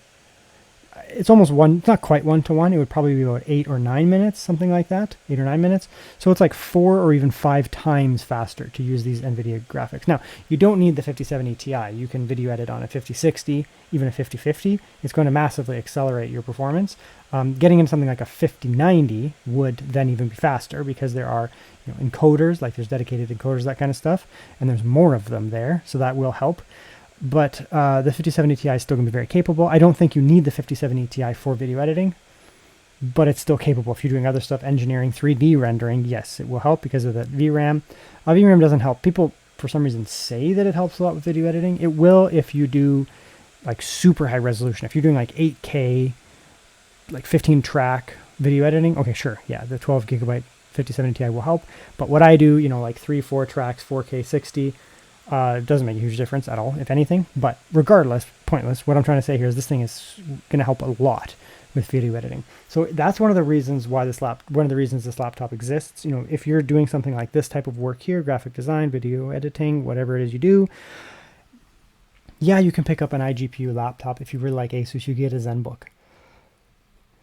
it's almost not quite 1-to-1. It would probably be about 8 or 9 minutes, something like that, 8 or 9 minutes. So it's like 4 or even 5 times faster to use these NVIDIA graphics. Now, you don't need the 5070 Ti. You can video edit on a 5060, even a 5050. It's going to massively accelerate your performance. Getting into something like a 5090 would then even be faster because there are encoders, like there's dedicated encoders, that kind of stuff, and there's more of them there, so that will help. But the 5070 Ti is still going to be very capable. I don't think you need the 5070 Ti for video editing, but it's still capable. If you're doing other stuff, engineering, 3D rendering, yes, it will help because of that VRAM. VRAM doesn't help. People, for some reason, say that it helps a lot with video editing. It will if you do like super high resolution. If you're doing like 8K, like 15 track video editing, okay, sure, yeah, the 12 gigabyte 5070 Ti will help. But what I do, like 3-4 tracks, 4K 60, doesn't make a huge difference at all, if anything. But regardless, pointless. What I'm trying to say here is this thing is going to help a lot with video editing. So that's one of the reasons why this laptop exists. If you're doing something like this type of work here, graphic design, video editing, whatever it is you do, yeah, you can pick up an iGPU laptop. If you really like ASUS, you get a ZenBook,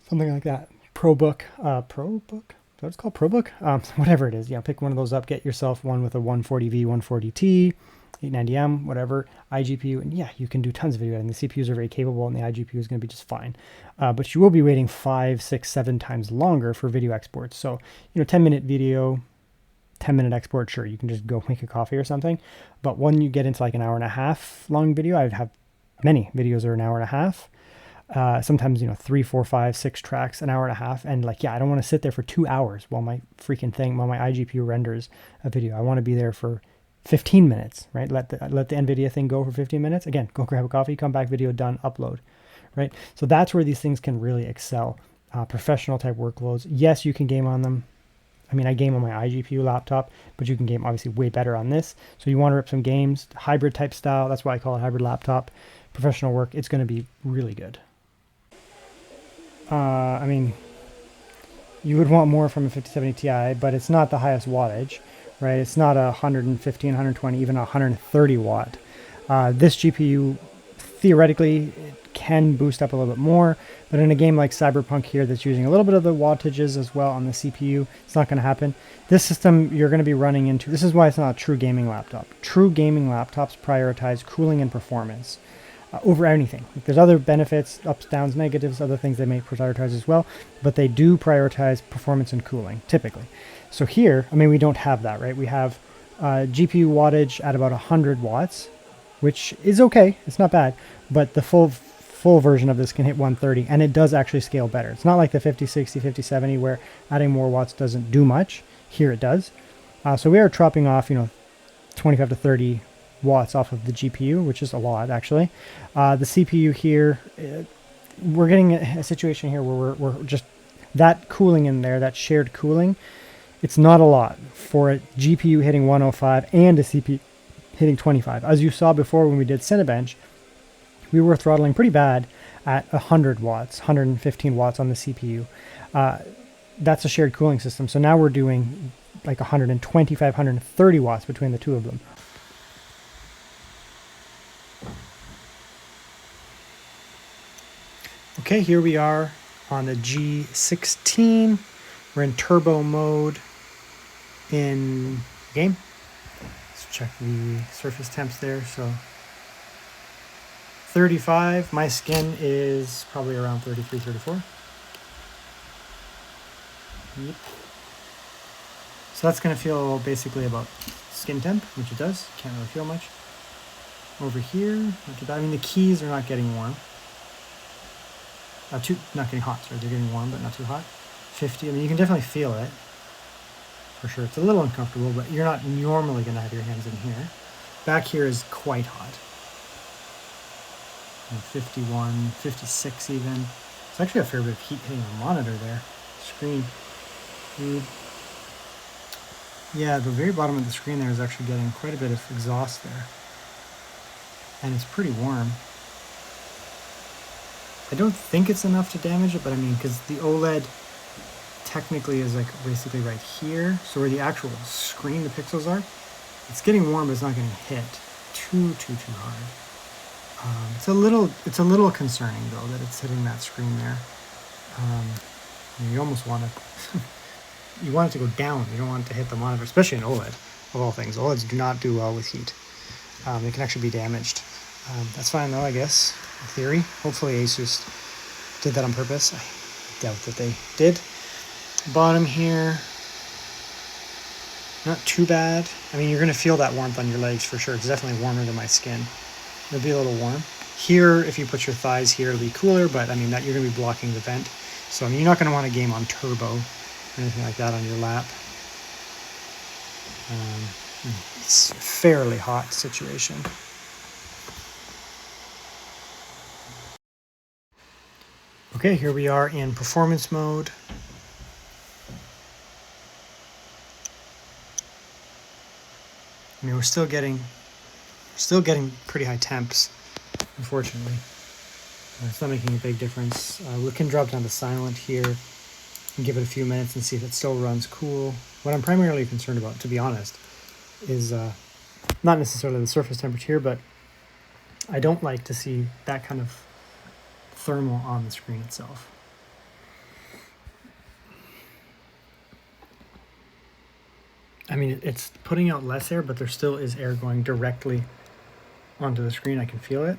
something like that. ProBook. Is that what it's called? ProBook? Whatever it is. Yeah, pick one of those up. Get yourself one with a 140V, 140T. 890M, whatever, iGPU, and yeah, you can do tons of video editing. The CPUs are very capable, and the iGPU is going to be just fine. But you will be waiting 5, 6, 7 times longer for video exports. So, 10-minute video, 10-minute export, sure, you can just go make a coffee or something. But when you get into like an hour and a half long video, I have many videos are an hour and a half. Sometimes 3, 4, 5, 6 tracks, an hour and a half, and like, yeah, I don't want to sit there for 2 hours while my iGPU renders a video. I want to be there for 15 minutes, right? Let the NVIDIA thing go for 15 minutes. Again, go grab a coffee, come back, video done, upload, right? So that's where these things can really excel. Professional type workloads. Yes, you can game on them. I mean, I game on my iGPU laptop, but you can game obviously way better on this. So you want to rip some games, hybrid type style. That's why I call it hybrid laptop. Professional work, it's going to be really good. I mean, you would want more from a 5070 Ti, but it's not the highest wattage, right? It's not a 115, 120, even a 130 watt. This GPU, theoretically, it can boost up a little bit more, but in a game like Cyberpunk here that's using a little bit of the wattages as well on the CPU, it's not going to happen. This system you're going to be running into, this is why it's not a true gaming laptop. True gaming laptops prioritize cooling and performance over anything. Like, there's other benefits, ups, downs, negatives, other things they may prioritize as well, but they do prioritize performance and cooling, typically. So here, I mean, we don't have that, right? We have GPU wattage at about 100 watts, which is okay. It's not bad, but the full version of this can hit 130, and it does actually scale better. It's not like the 5060, 5070, where adding more watts doesn't do much. Here it does. So we are chopping off, 25 to 30 watts off of the GPU, which is a lot actually. The CPU here, we're getting a situation here where we're just that cooling in there, that shared cooling. It's not a lot for a GPU hitting 105 and a CPU hitting 25. As you saw before when we did Cinebench, we were throttling pretty bad at 100 watts, 115 watts on the CPU. That's a shared cooling system. So now we're doing like 125, 130 watts between the two of them. Okay, here we are on the G16. We're in turbo mode in game. Let's check the surface temps there. So 35. My skin is probably around 33, 34. Yep. So that's going to feel basically about skin temp, which it does. Can't really feel much. Over here, not too bad. I mean, the keys are not getting warm. Not getting hot, sorry. They're getting warm, but not too hot. 50, I mean, you can definitely feel it. For sure. It's a little uncomfortable, but you're not normally going to have your hands in here. Back here is quite hot. 51, 56 even. It's actually a fair bit of heat hitting the monitor there. Screen. Yeah, the very bottom of the screen there is actually getting quite a bit of exhaust there. And it's pretty warm. I don't think it's enough to damage it, but I mean, because the OLED technically is like basically right here. So where the actual screen, the pixels are, it's getting warm, but it's not getting hit too hard. It's a little concerning though that it's hitting that screen there. You almost want to, you want it to go down. You don't want it to hit the monitor, especially in OLED. Of all things, OLEDs do not do well with heat. They can actually be damaged. That's fine though, I guess, in theory. Hopefully ASUS did that on purpose. I doubt that they did. Bottom here, not too bad. I mean, you're going to feel that warmth on your legs for sure. It's definitely warmer than my skin. It'll be a little warm. Here, if you put your thighs here, it'll be cooler, but I mean, that you're going to be blocking the vent. So I mean, you're not going to want to game on turbo or anything like that on your lap. It's a fairly hot situation. Okay, here we are in performance mode. I mean, we're still getting pretty high temps, unfortunately. It's not making a big difference. We can drop down to silent here and give it a few minutes and see if it still runs cool. What I'm primarily concerned about, to be honest, is not necessarily the surface temperature, but I don't like to see that kind of thermal on the screen itself. I mean, it's putting out less air, but there still is air going directly onto the screen. I can feel it.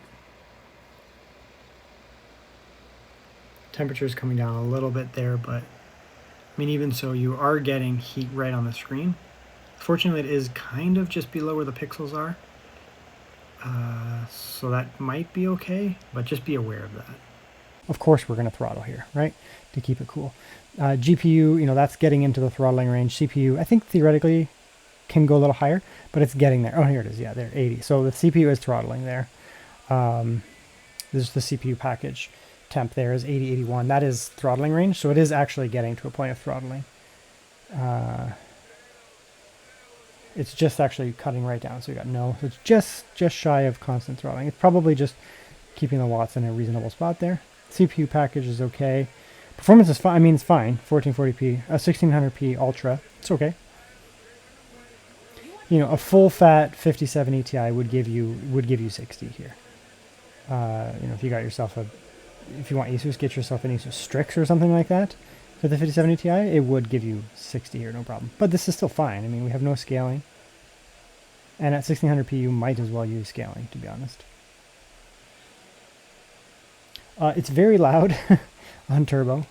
Temperature is coming down a little bit there, but I mean, even so, you are getting heat right on the screen. Fortunately, it is kind of just below where the pixels are. So that might be okay, but just be aware of that. Of course, we're going to throttle here, right, to keep it cool. GPU, you know, that's getting into the throttling range. CPU, I think theoretically can go a little higher, but it's getting there. Oh, here it is. Yeah, there, 80. So the CPU is throttling there. This is the CPU package. Temp there is 80, 81. That is throttling range, so it is actually getting to a point of throttling. It's just actually cutting right down, so you got no. So it's just shy of constant throttling. It's probably just keeping the watts in a reasonable spot there. CPU package is okay. Performance is fine. I mean, it's fine. 1440p, 1600p Ultra. It's okay. You know, a full fat 5070 Ti would give you 60 here. You know, if you got yourself if you want ASUS, get yourself an ASUS Strix or something like that for the 5070 Ti. It would give you 60 here, no problem. But this is still fine. I mean, we have no scaling, and at 1600p, you might as well use scaling, to be honest. It's very loud on turbo.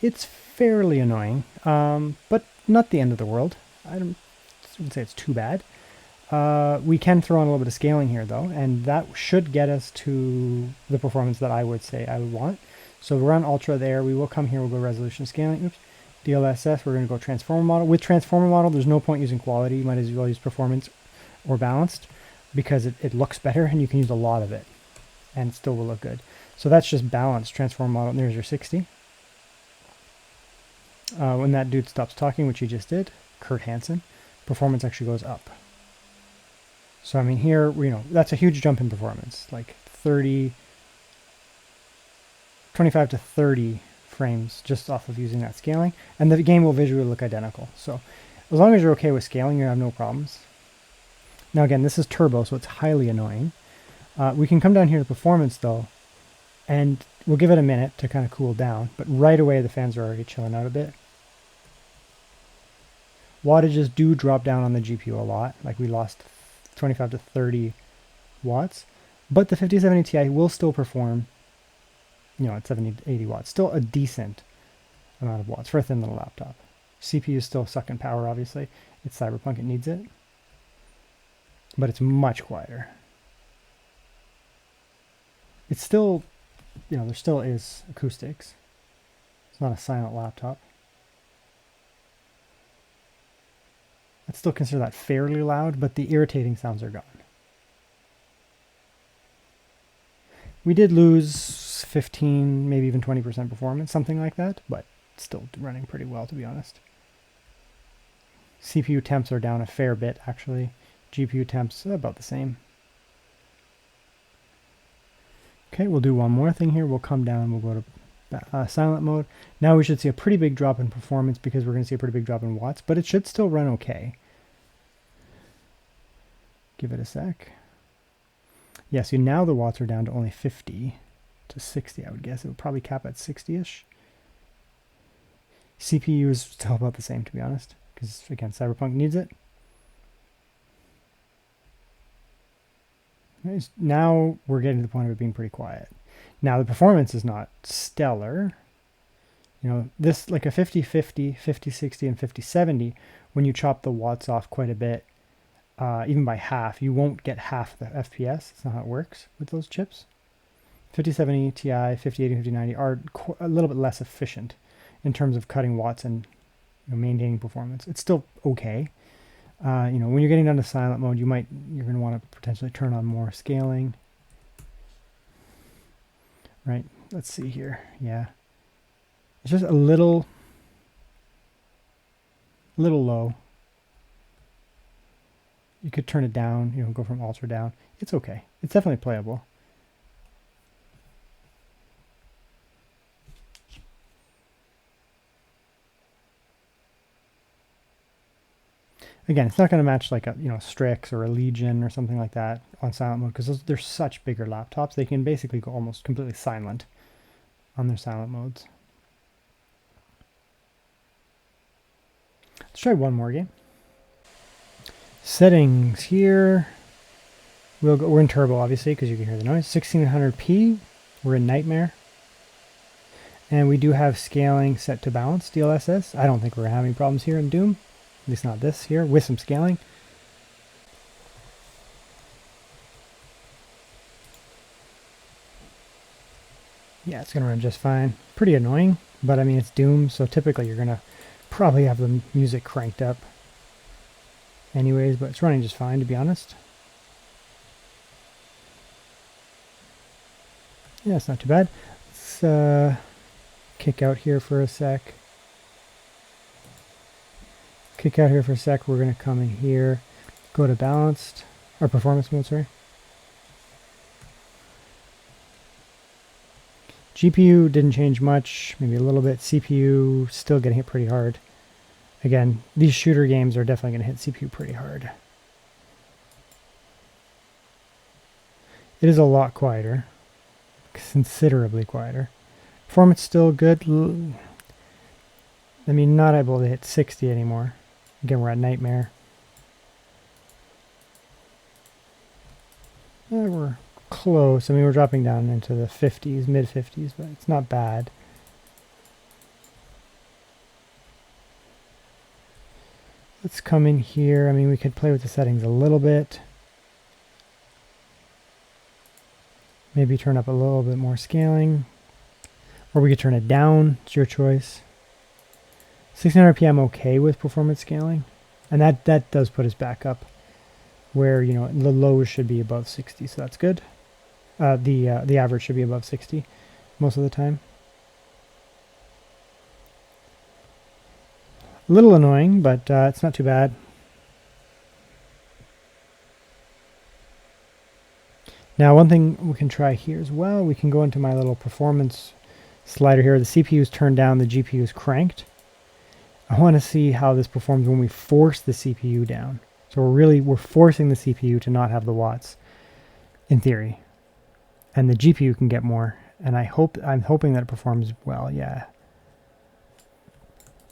It's fairly annoying, but not the end of the world. I wouldn't say it's too bad. We can throw on a little bit of scaling here, though, and that should get us to the performance that I would say I would want. So we're on Ultra there. We will come here. We'll go resolution scaling. Oops. DLSS, we're going to go transformer model. With transformer model, there's no point using quality. You might as well use performance or balanced because it looks better and you can use a lot of it and it still will look good. So that's just balanced transformer model. And there's your 60. When that dude stops talking, which he just did, Kurt Hansen, performance actually goes up. So I mean here, you know, that's a huge jump in performance, like 25 to 30 frames just off of using that scaling, and the game will visually look identical. So as long as you're okay with scaling, you have no problems. Now again, this is turbo, so it's highly annoying. We can come down here to performance though, and we'll give it a minute to kind of cool down, but right away the fans are already chilling out a bit. Wattages do drop down on the GPU a lot, like we lost 25 to 30 watts, but the 5070 Ti will still perform, you know, at 70 to 80 watts. Still a decent amount of watts for a thin little laptop. CPU is still sucking power, obviously. It's Cyberpunk, it needs it. But it's much quieter. It's still, you know, there still is acoustics. It's not a silent laptop. I'd still consider that fairly loud, but the irritating sounds are gone. We did lose 15, maybe even 20% performance, something like that, but still running pretty well, to be honest. CPU temps are down a fair bit, actually. GPU temps about the same. Okay, we'll do one more thing here. We'll come down, we'll go to silent mode. Now we should see a pretty big drop in performance because we're going to see a pretty big drop in watts, but it should still run okay. Give it a sec. Yeah, so now the watts are down to only 50 to 60, I would guess. It would probably cap at 60-ish. CPU is still about the same, to be honest, because, again, Cyberpunk needs it. Now we're getting to the point of it being pretty quiet. Now, the performance is not stellar. You know, this, like a 50-50, 50-60, and 50-70, when you chop the watts off quite a bit, even by half, you won't get half the FPS. That's not how it works with those chips. 5070 Ti, 5080, 5090 are a little bit less efficient in terms of cutting watts and, you know, maintaining performance. It's still okay. You know, when you're getting down to silent mode, you're going to want to potentially turn on more scaling. Right? Let's see here. Yeah. It's just a little low. You could turn it down, you know, go from ultra down. It's okay. It's definitely playable. Again, it's not going to match like a Strix or a Legion or something like that on silent mode because they're such bigger laptops. They can basically go almost completely silent on their silent modes. Let's try one more game. Settings here. We're in turbo obviously because you can hear the noise. 1600p. We're in Nightmare. And we do have scaling set to balance, DLSS. I don't think we're having problems here in Doom. At least not this here, with some scaling. Yeah, it's going to run just fine. Pretty annoying, but I mean, it's Doom, so typically you're going to probably have the music cranked up anyways, but it's running just fine, to be honest. Yeah, it's not too bad. Let's kick out here for a sec. Kick out here for a sec. We're going to come in here, go to balanced, or performance mode, sorry. GPU didn't change much, maybe a little bit. CPU still getting hit pretty hard. Again, these shooter games are definitely going to hit CPU pretty hard. It is a lot quieter, considerably quieter. Performance still good. I mean, not able to hit 60 anymore. Again, we're at Nightmare. Yeah, we're close. I mean, we're dropping down into the 50s, mid 50s, but it's not bad. Let's come in here. I mean, we could play with the settings a little bit. Maybe turn up a little bit more scaling. Or we could turn it down. It's your choice. 1600p I'm okay with performance scaling. And that does put us back up where, the lows should be above 60, so that's good. The average should be above 60 most of the time. A little annoying, but it's not too bad. Now, one thing we can try here as well, we can go into my little performance slider here. The CPU is turned down, the GPU is cranked. I want to see how this performs when we force the CPU down. So we're forcing the CPU to not have the watts, in theory. And the GPU can get more. And I'm hoping that it performs well, yeah.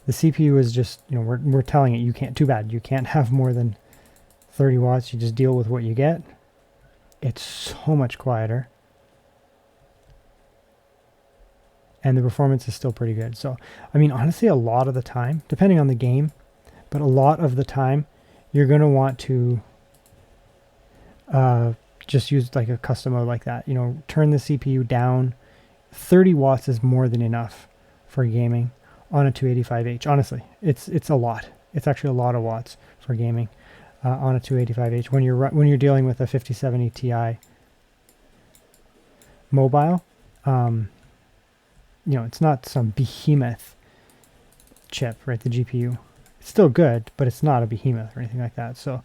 The CPU is just, we're telling it, you can't, too bad, you can't have more than 30 watts, you just deal with what you get. It's so much quieter. And the performance is still pretty good. So, I mean, honestly, a lot of the time, depending on the game, but a lot of the time, you're going to want to just use like a custom mode like that. Turn the CPU down. 30 watts is more than enough for gaming on a 285H. Honestly, it's a lot. It's actually a lot of watts for gaming on a 285H when you're dealing with a 5070 Ti mobile. It's not some behemoth chip, right? The GPU, it's still good, but it's not a behemoth or anything like that. So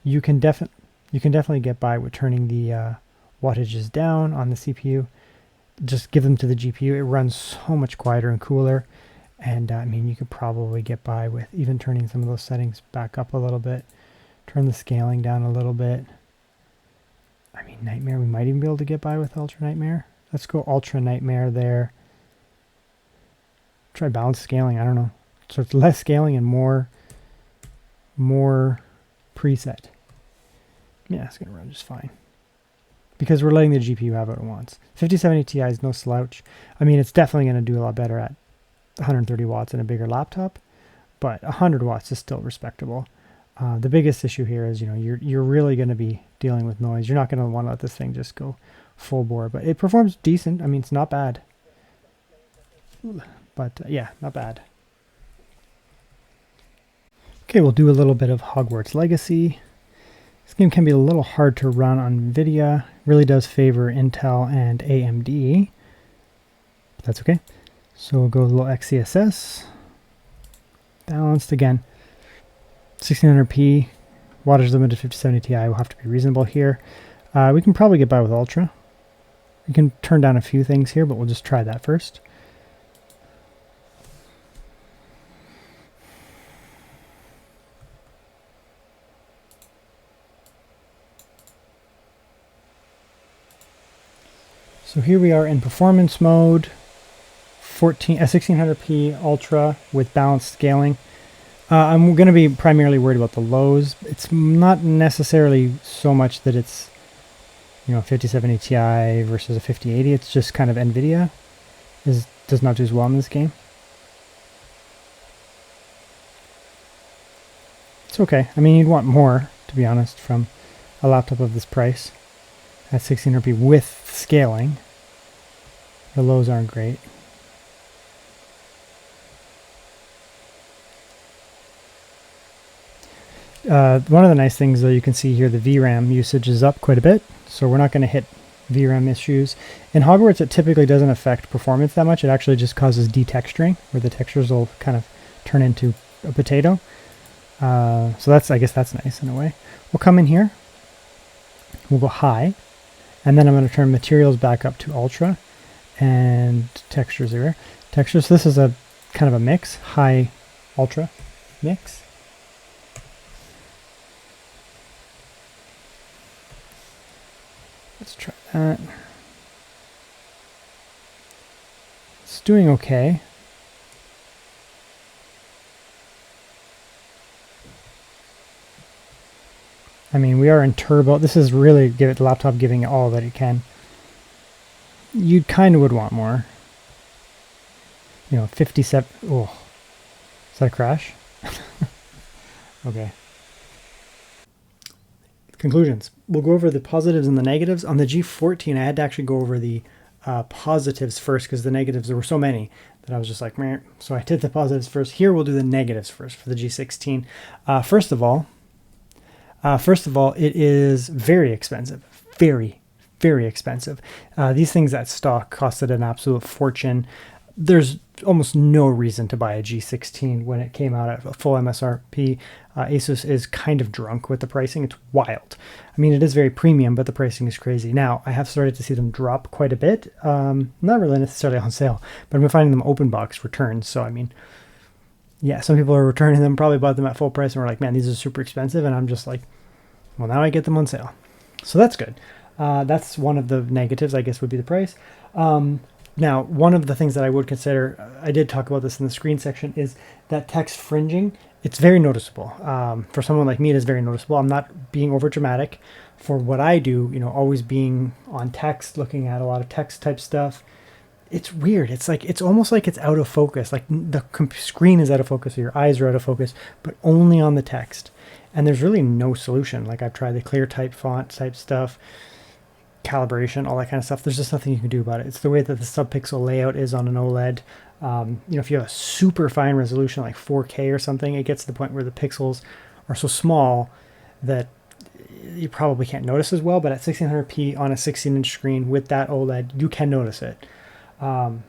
you can definitely get by with turning the wattages down on the CPU. Just give them to the GPU. It runs so much quieter and cooler. And I mean, you could probably get by with even turning some of those settings back up a little bit. Turn the scaling down a little bit. I mean, Nightmare, we might even be able to get by with Ultra Nightmare. Let's go Ultra Nightmare there. Try balance scaling, I don't know. So it's less scaling and more preset. Yeah, it's going to run just fine. Because we're letting the GPU have what it wants. 5070 Ti is no slouch. I mean, it's definitely going to do a lot better at 130 watts in a bigger laptop, but 100 watts is still respectable. The biggest issue here is, you're really going to be dealing with noise. You're not going to want to let this thing just go full bore, but it performs decent. I mean, it's not bad. But yeah, not bad. Okay, we'll do a little bit of Hogwarts Legacy. This game can be a little hard to run on NVIDIA. Really does favor Intel and AMD. But that's okay. So we'll go a little XCSS. Balanced again. 1600p. Wattage limited 5070 Ti will have to be reasonable here. We can probably get by with Ultra. We can turn down a few things here, but we'll just try that first. So here we are in performance mode, 1600p ultra with balanced scaling. I'm going to be primarily worried about the lows. It's not necessarily so much that it's, 5070 Ti versus a 5080. It's just kind of NVIDIA does not do as well in this game. It's okay. I mean, you'd want more, to be honest, from a laptop of this price at 1600p with scaling. The lows aren't great. One of the nice things, though, you can see here the VRAM usage is up quite a bit, so we're not going to hit VRAM issues. In Hogwarts, it typically doesn't affect performance that much. It actually just causes detexturing, where the textures will kind of turn into a potato. So I guess that's nice in a way. We'll come in here, we'll go high, and then I'm going to turn materials back up to ultra, and textures are textures. So this is a kind of a mix, high, ultra mix. Let's try that. It's doing okay. I mean, we are in turbo. This is really the laptop giving it all that it can. You kind of would want more. 57. Oh, is that a crash? Okay. Conclusions. We'll go over the positives and the negatives. On the G14, I had to actually go over the positives first because the negatives, there were so many that I was just like, meh. So I did the positives first. Here we'll do the negatives first for the G16. First of all, it is very expensive. Very, very expensive. These things at stock costed an absolute fortune. There's almost no reason to buy a G16 when it came out at a full MSRP. ASUS is kind of drunk with the pricing. It's wild. I mean, it is very premium, but the pricing is crazy. Now, I have started to see them drop quite a bit. Not really necessarily on sale, but I'm finding them open box returns. So, I mean, yeah, some people are returning them, probably bought them at full price and were like, man, these are super expensive. And I'm just like, well, now I get them on sale. So that's good. That's one of the negatives, I guess, would be the price. Now, one of the things that I would consider, I did talk about this in the screen section, is that text fringing. It's very noticeable. For someone like me, it is very noticeable. I'm not being over dramatic. For what I do, always being on text, looking at a lot of text type stuff, it's weird. It's almost like it's out of focus. Like the screen is out of focus, or your eyes are out of focus, but only on the text. And there's really no solution. Like I've tried the clear type font type stuff, calibration, all that kind of stuff. There's just nothing you can do about it. It's the way that the subpixel layout is on an OLED. If you have a super fine resolution like 4K or something, it gets to the point where the pixels are so small that you probably can't notice as well. But at 1600p on a 16-inch screen with that OLED, you can notice it. So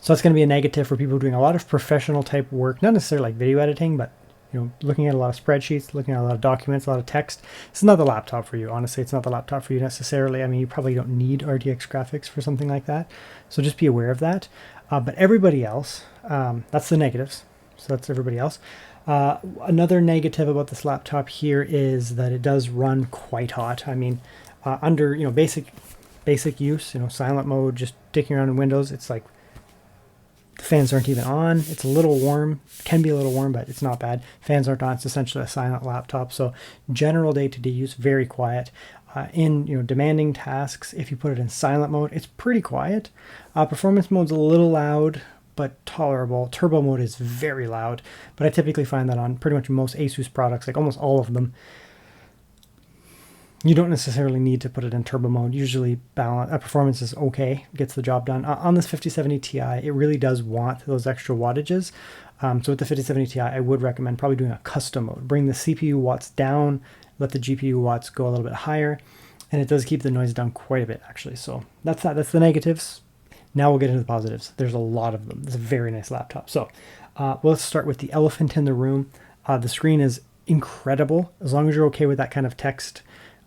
that's going to be a negative for people doing a lot of professional type work, not necessarily like video editing, but looking at a lot of spreadsheets, looking at a lot of documents, a lot of text. It's not the laptop for you. Honestly, it's not the laptop for you necessarily. I mean, you probably don't need RTX graphics for something like that. So just be aware of that. But everybody else, that's the negatives. So that's everybody else. Another negative about this laptop here is that it does run quite hot. I mean, under, basic use, silent mode, just dicking around in Windows, it's like the fans aren't even on. It's a little warm, can be a little warm, but it's not bad. Fans aren't on. It's essentially a silent laptop. So general day-to-day use, very quiet. In demanding tasks, if you put it in silent mode, it's pretty quiet. Performance mode's a little loud, but tolerable. Turbo mode is very loud, but I typically find that on pretty much most ASUS products, like almost all of them, you don't necessarily need to put it in turbo mode. Usually performance is okay, gets the job done. On this 5070 Ti, it really does want those extra wattages. So with the 5070 Ti, I would recommend probably doing a custom mode. Bring the CPU watts down, let the GPU watts go a little bit higher, and it does keep the noise down quite a bit, actually. So that's that. That's the negatives. Now we'll get into the positives. There's a lot of them. It's a very nice laptop. So let's start with the elephant in the room. The screen is incredible, as long as you're okay with that kind of text,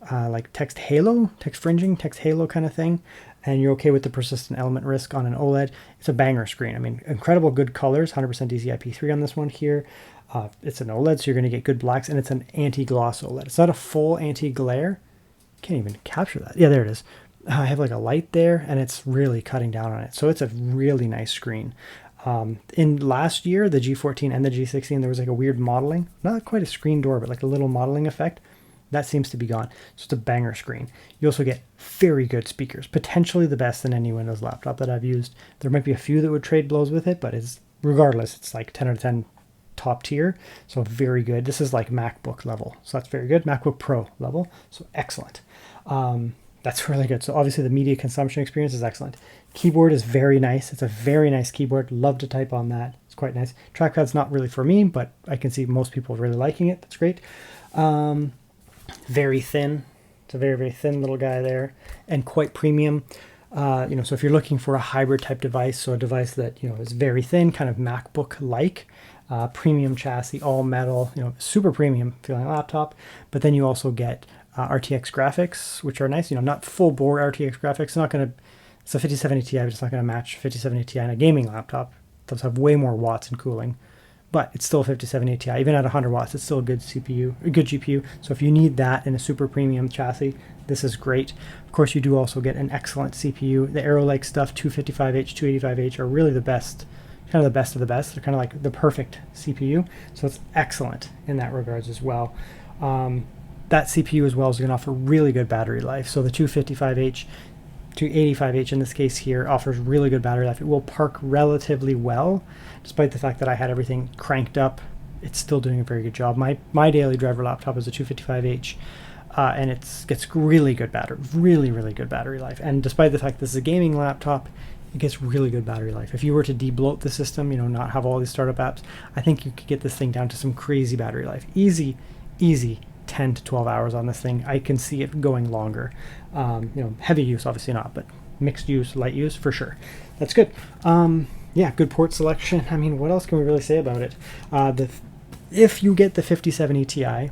like text fringing, text halo kind of thing, and you're okay with the persistent element risk on an OLED. It's a banger screen. I mean, incredible good colors, 100% DCI-P3 on this one here. It's an OLED, so you're going to get good blacks, and it's an anti-gloss OLED. It's not a full anti-glare. Can't even capture that. Yeah, there it is. I have like a light there, and it's really cutting down on it. So it's a really nice screen. In last year, the G14 and the G16, there was like a weird modeling, not quite a screen door, but like a little modeling effect. That seems to be gone. So it's a banger screen. You also get very good speakers, potentially the best in any Windows laptop that I've used. There might be a few that would trade blows with it, but regardless, it's like 10 out of 10 top tier. So very good. This is like MacBook level. So that's very good. MacBook Pro level. So excellent. That's really good. So obviously the media consumption experience is excellent. Keyboard is very nice. It's a very nice keyboard. Love to type on that. It's quite nice. Trackpad's not really for me, but I can see most people really liking it. That's great. Very thin. It's a very, very thin little guy there, and quite premium. So if you're looking for a hybrid type device, so a device that, is very thin, kind of MacBook-like, premium chassis, all metal, super premium feeling laptop, but then you also get RTX graphics, which are nice, not full bore RTX graphics. It's a 5070 Ti, but it's not going to match 5070 Ti in a gaming laptop. It does have way more watts and cooling, but it's still a 5070 Ti. Even at 100 watts, it's still a good CPU, a good GPU. So if you need that in a super premium chassis, this is great. Of course, you do also get an excellent CPU. The Arrow Lake stuff, 255H, 285H are really the best, kind of the best of the best. They're kind of like the perfect CPU. So it's excellent in that regards as well. That CPU as well is going to offer really good battery life. So the 255H, 285H in this case here offers really good battery life. It will park relatively well, despite the fact that I had everything cranked up. It's still doing a very good job. My daily driver laptop is a 255H, and it gets really good battery, really good battery life. And despite the fact this is a gaming laptop, it gets really good battery life. If you were to de-bloat the system, not have all these startup apps, I think you could get this thing down to some crazy battery life. Easy 10 to 12 hours on this thing. I can see it going longer. Heavy use, obviously not, but mixed use, light use, for sure. That's good. Good port selection. I mean, what else can we really say about it? If you get the 5070 Ti,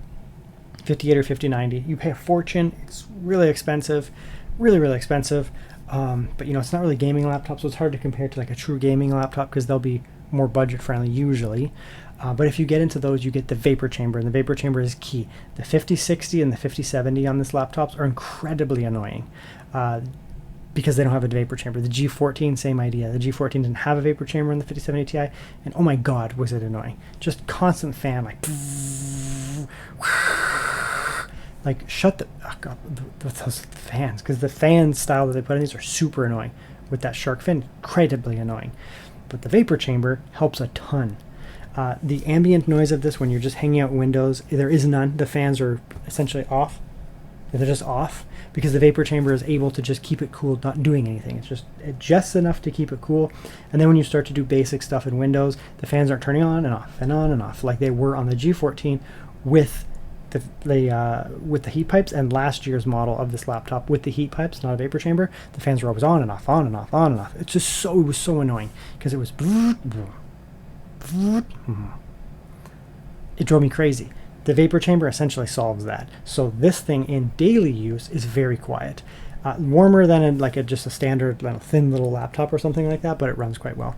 58 or 5090, you pay a fortune. It's really expensive, really expensive. But it's not really gaming laptop, so it's hard to compare to like a true gaming laptop because they'll be more budget friendly usually. But if you get into those, you get the vapor chamber, and the vapor chamber is key. The 5060 and the 5070 on this laptops are incredibly annoying because they don't have a vapor chamber. The G14, same idea. The G14 didn't have a vapor chamber in the 5070 Ti, and oh my god, was it annoying. Just constant fan, like shut the, oh god, those fans, because the fan style that they put in these are super annoying. With that shark fin, incredibly annoying. But the vapor chamber helps a ton. The ambient noise of this when you're just hanging out windows, there is none. The fans are essentially off. They're just off because the vapor chamber is able to just keep it cool, not doing anything. It's just enough to keep it cool. And then when you start to do basic stuff in Windows, the fans aren't turning on and off like they were on the G14 with the heat pipes. And last year's model of this laptop with the heat pipes, not a vapor chamber, the fans were always on and off, on and off, on and off. It was so annoying because it was. It drove me crazy. The vapor chamber essentially solves that. So this thing in daily use is very quiet. Warmer than just a standard thin little laptop or something like that, but it runs quite well.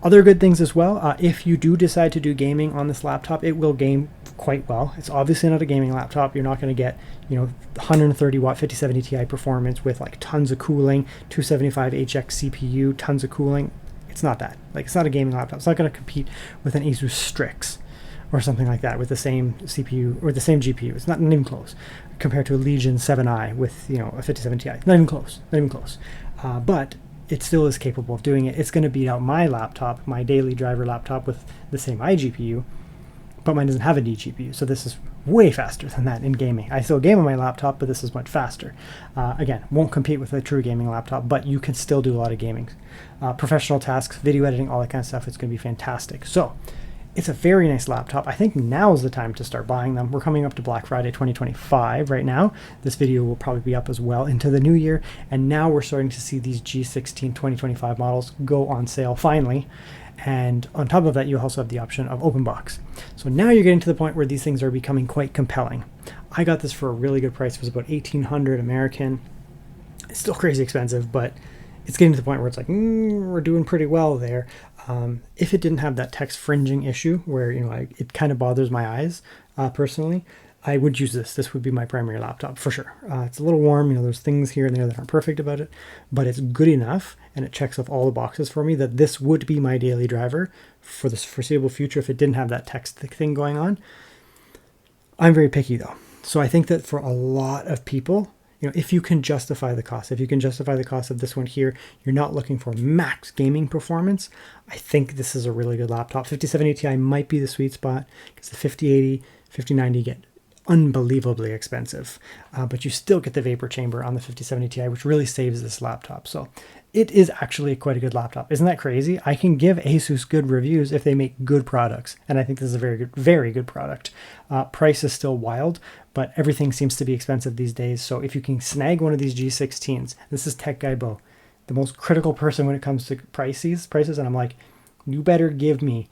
Other good things as well, if you do decide to do gaming on this laptop, it will game quite well. It's obviously not a gaming laptop. You're not going to get 130 watt 5070 Ti performance with tons of cooling, 275HX CPU, tons of cooling. It's not that. It's not a gaming laptop. It's not going to compete with an ASUS Strix or something like that with the same CPU or the same GPU. It's not even close compared to a Legion 7i with a 5070 Ti. Not even close. But it still is capable of doing it. It's going to beat out my laptop, my daily driver laptop with the same iGPU, but mine doesn't have a DGPU. So this is way faster than that in gaming. I still game on my laptop, but this is much faster. Again, won't compete with a true gaming laptop, but you can still do a lot of gaming. Professional tasks, video editing, all that kind of stuff. It's going to be fantastic. So it's a very nice laptop. I think now is the time to start buying them. We're coming up to Black Friday 2025 right now. This video will probably be up as well into the new year. And now we're starting to see these G16 2025 models go on sale finally. And on top of that, you also have the option of open box. So now you're getting to the point where these things are becoming quite compelling. I got this for a really good price. It was about $1,800 American. It's still crazy expensive, but it's getting to the point where it's we're doing pretty well there. If it didn't have that text fringing issue where, it kind of bothers my eyes personally, I would use this. This would be my primary laptop for sure. It's a little warm, there's things here and there that aren't perfect about it, but it's good enough and it checks off all the boxes for me that this would be my daily driver for the foreseeable future if it didn't have that text thing going on. I'm very picky though. So I think that for a lot of people, if you can justify the cost, if you can justify the cost of this one here, you're not looking for max gaming performance, I think this is a really good laptop. 5070 Ti might be the sweet spot because the 5080, 5090 get unbelievably expensive, but you still get the vapor chamber on the 5070 Ti, which really saves this laptop. So it is actually quite a good laptop. Isn't that crazy? I can give ASUS good reviews if they make good products, and I think this is a very good product. Price is still wild, but everything seems to be expensive these days. So if you can snag one of these G16s, this is Tech Guy Bo, the most critical person when it comes to prices, and I'm like, you better give me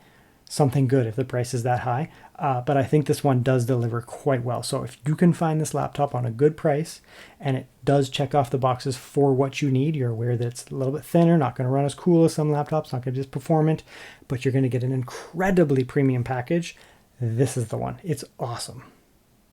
something good if the price is that high. But I think this one does deliver quite well. So if you can find this laptop on a good price and it does check off the boxes for what you need, you're aware that it's a little bit thinner, not going to run as cool as some laptops, not going to be as performant, but you're going to get an incredibly premium package, this is the one. It's awesome.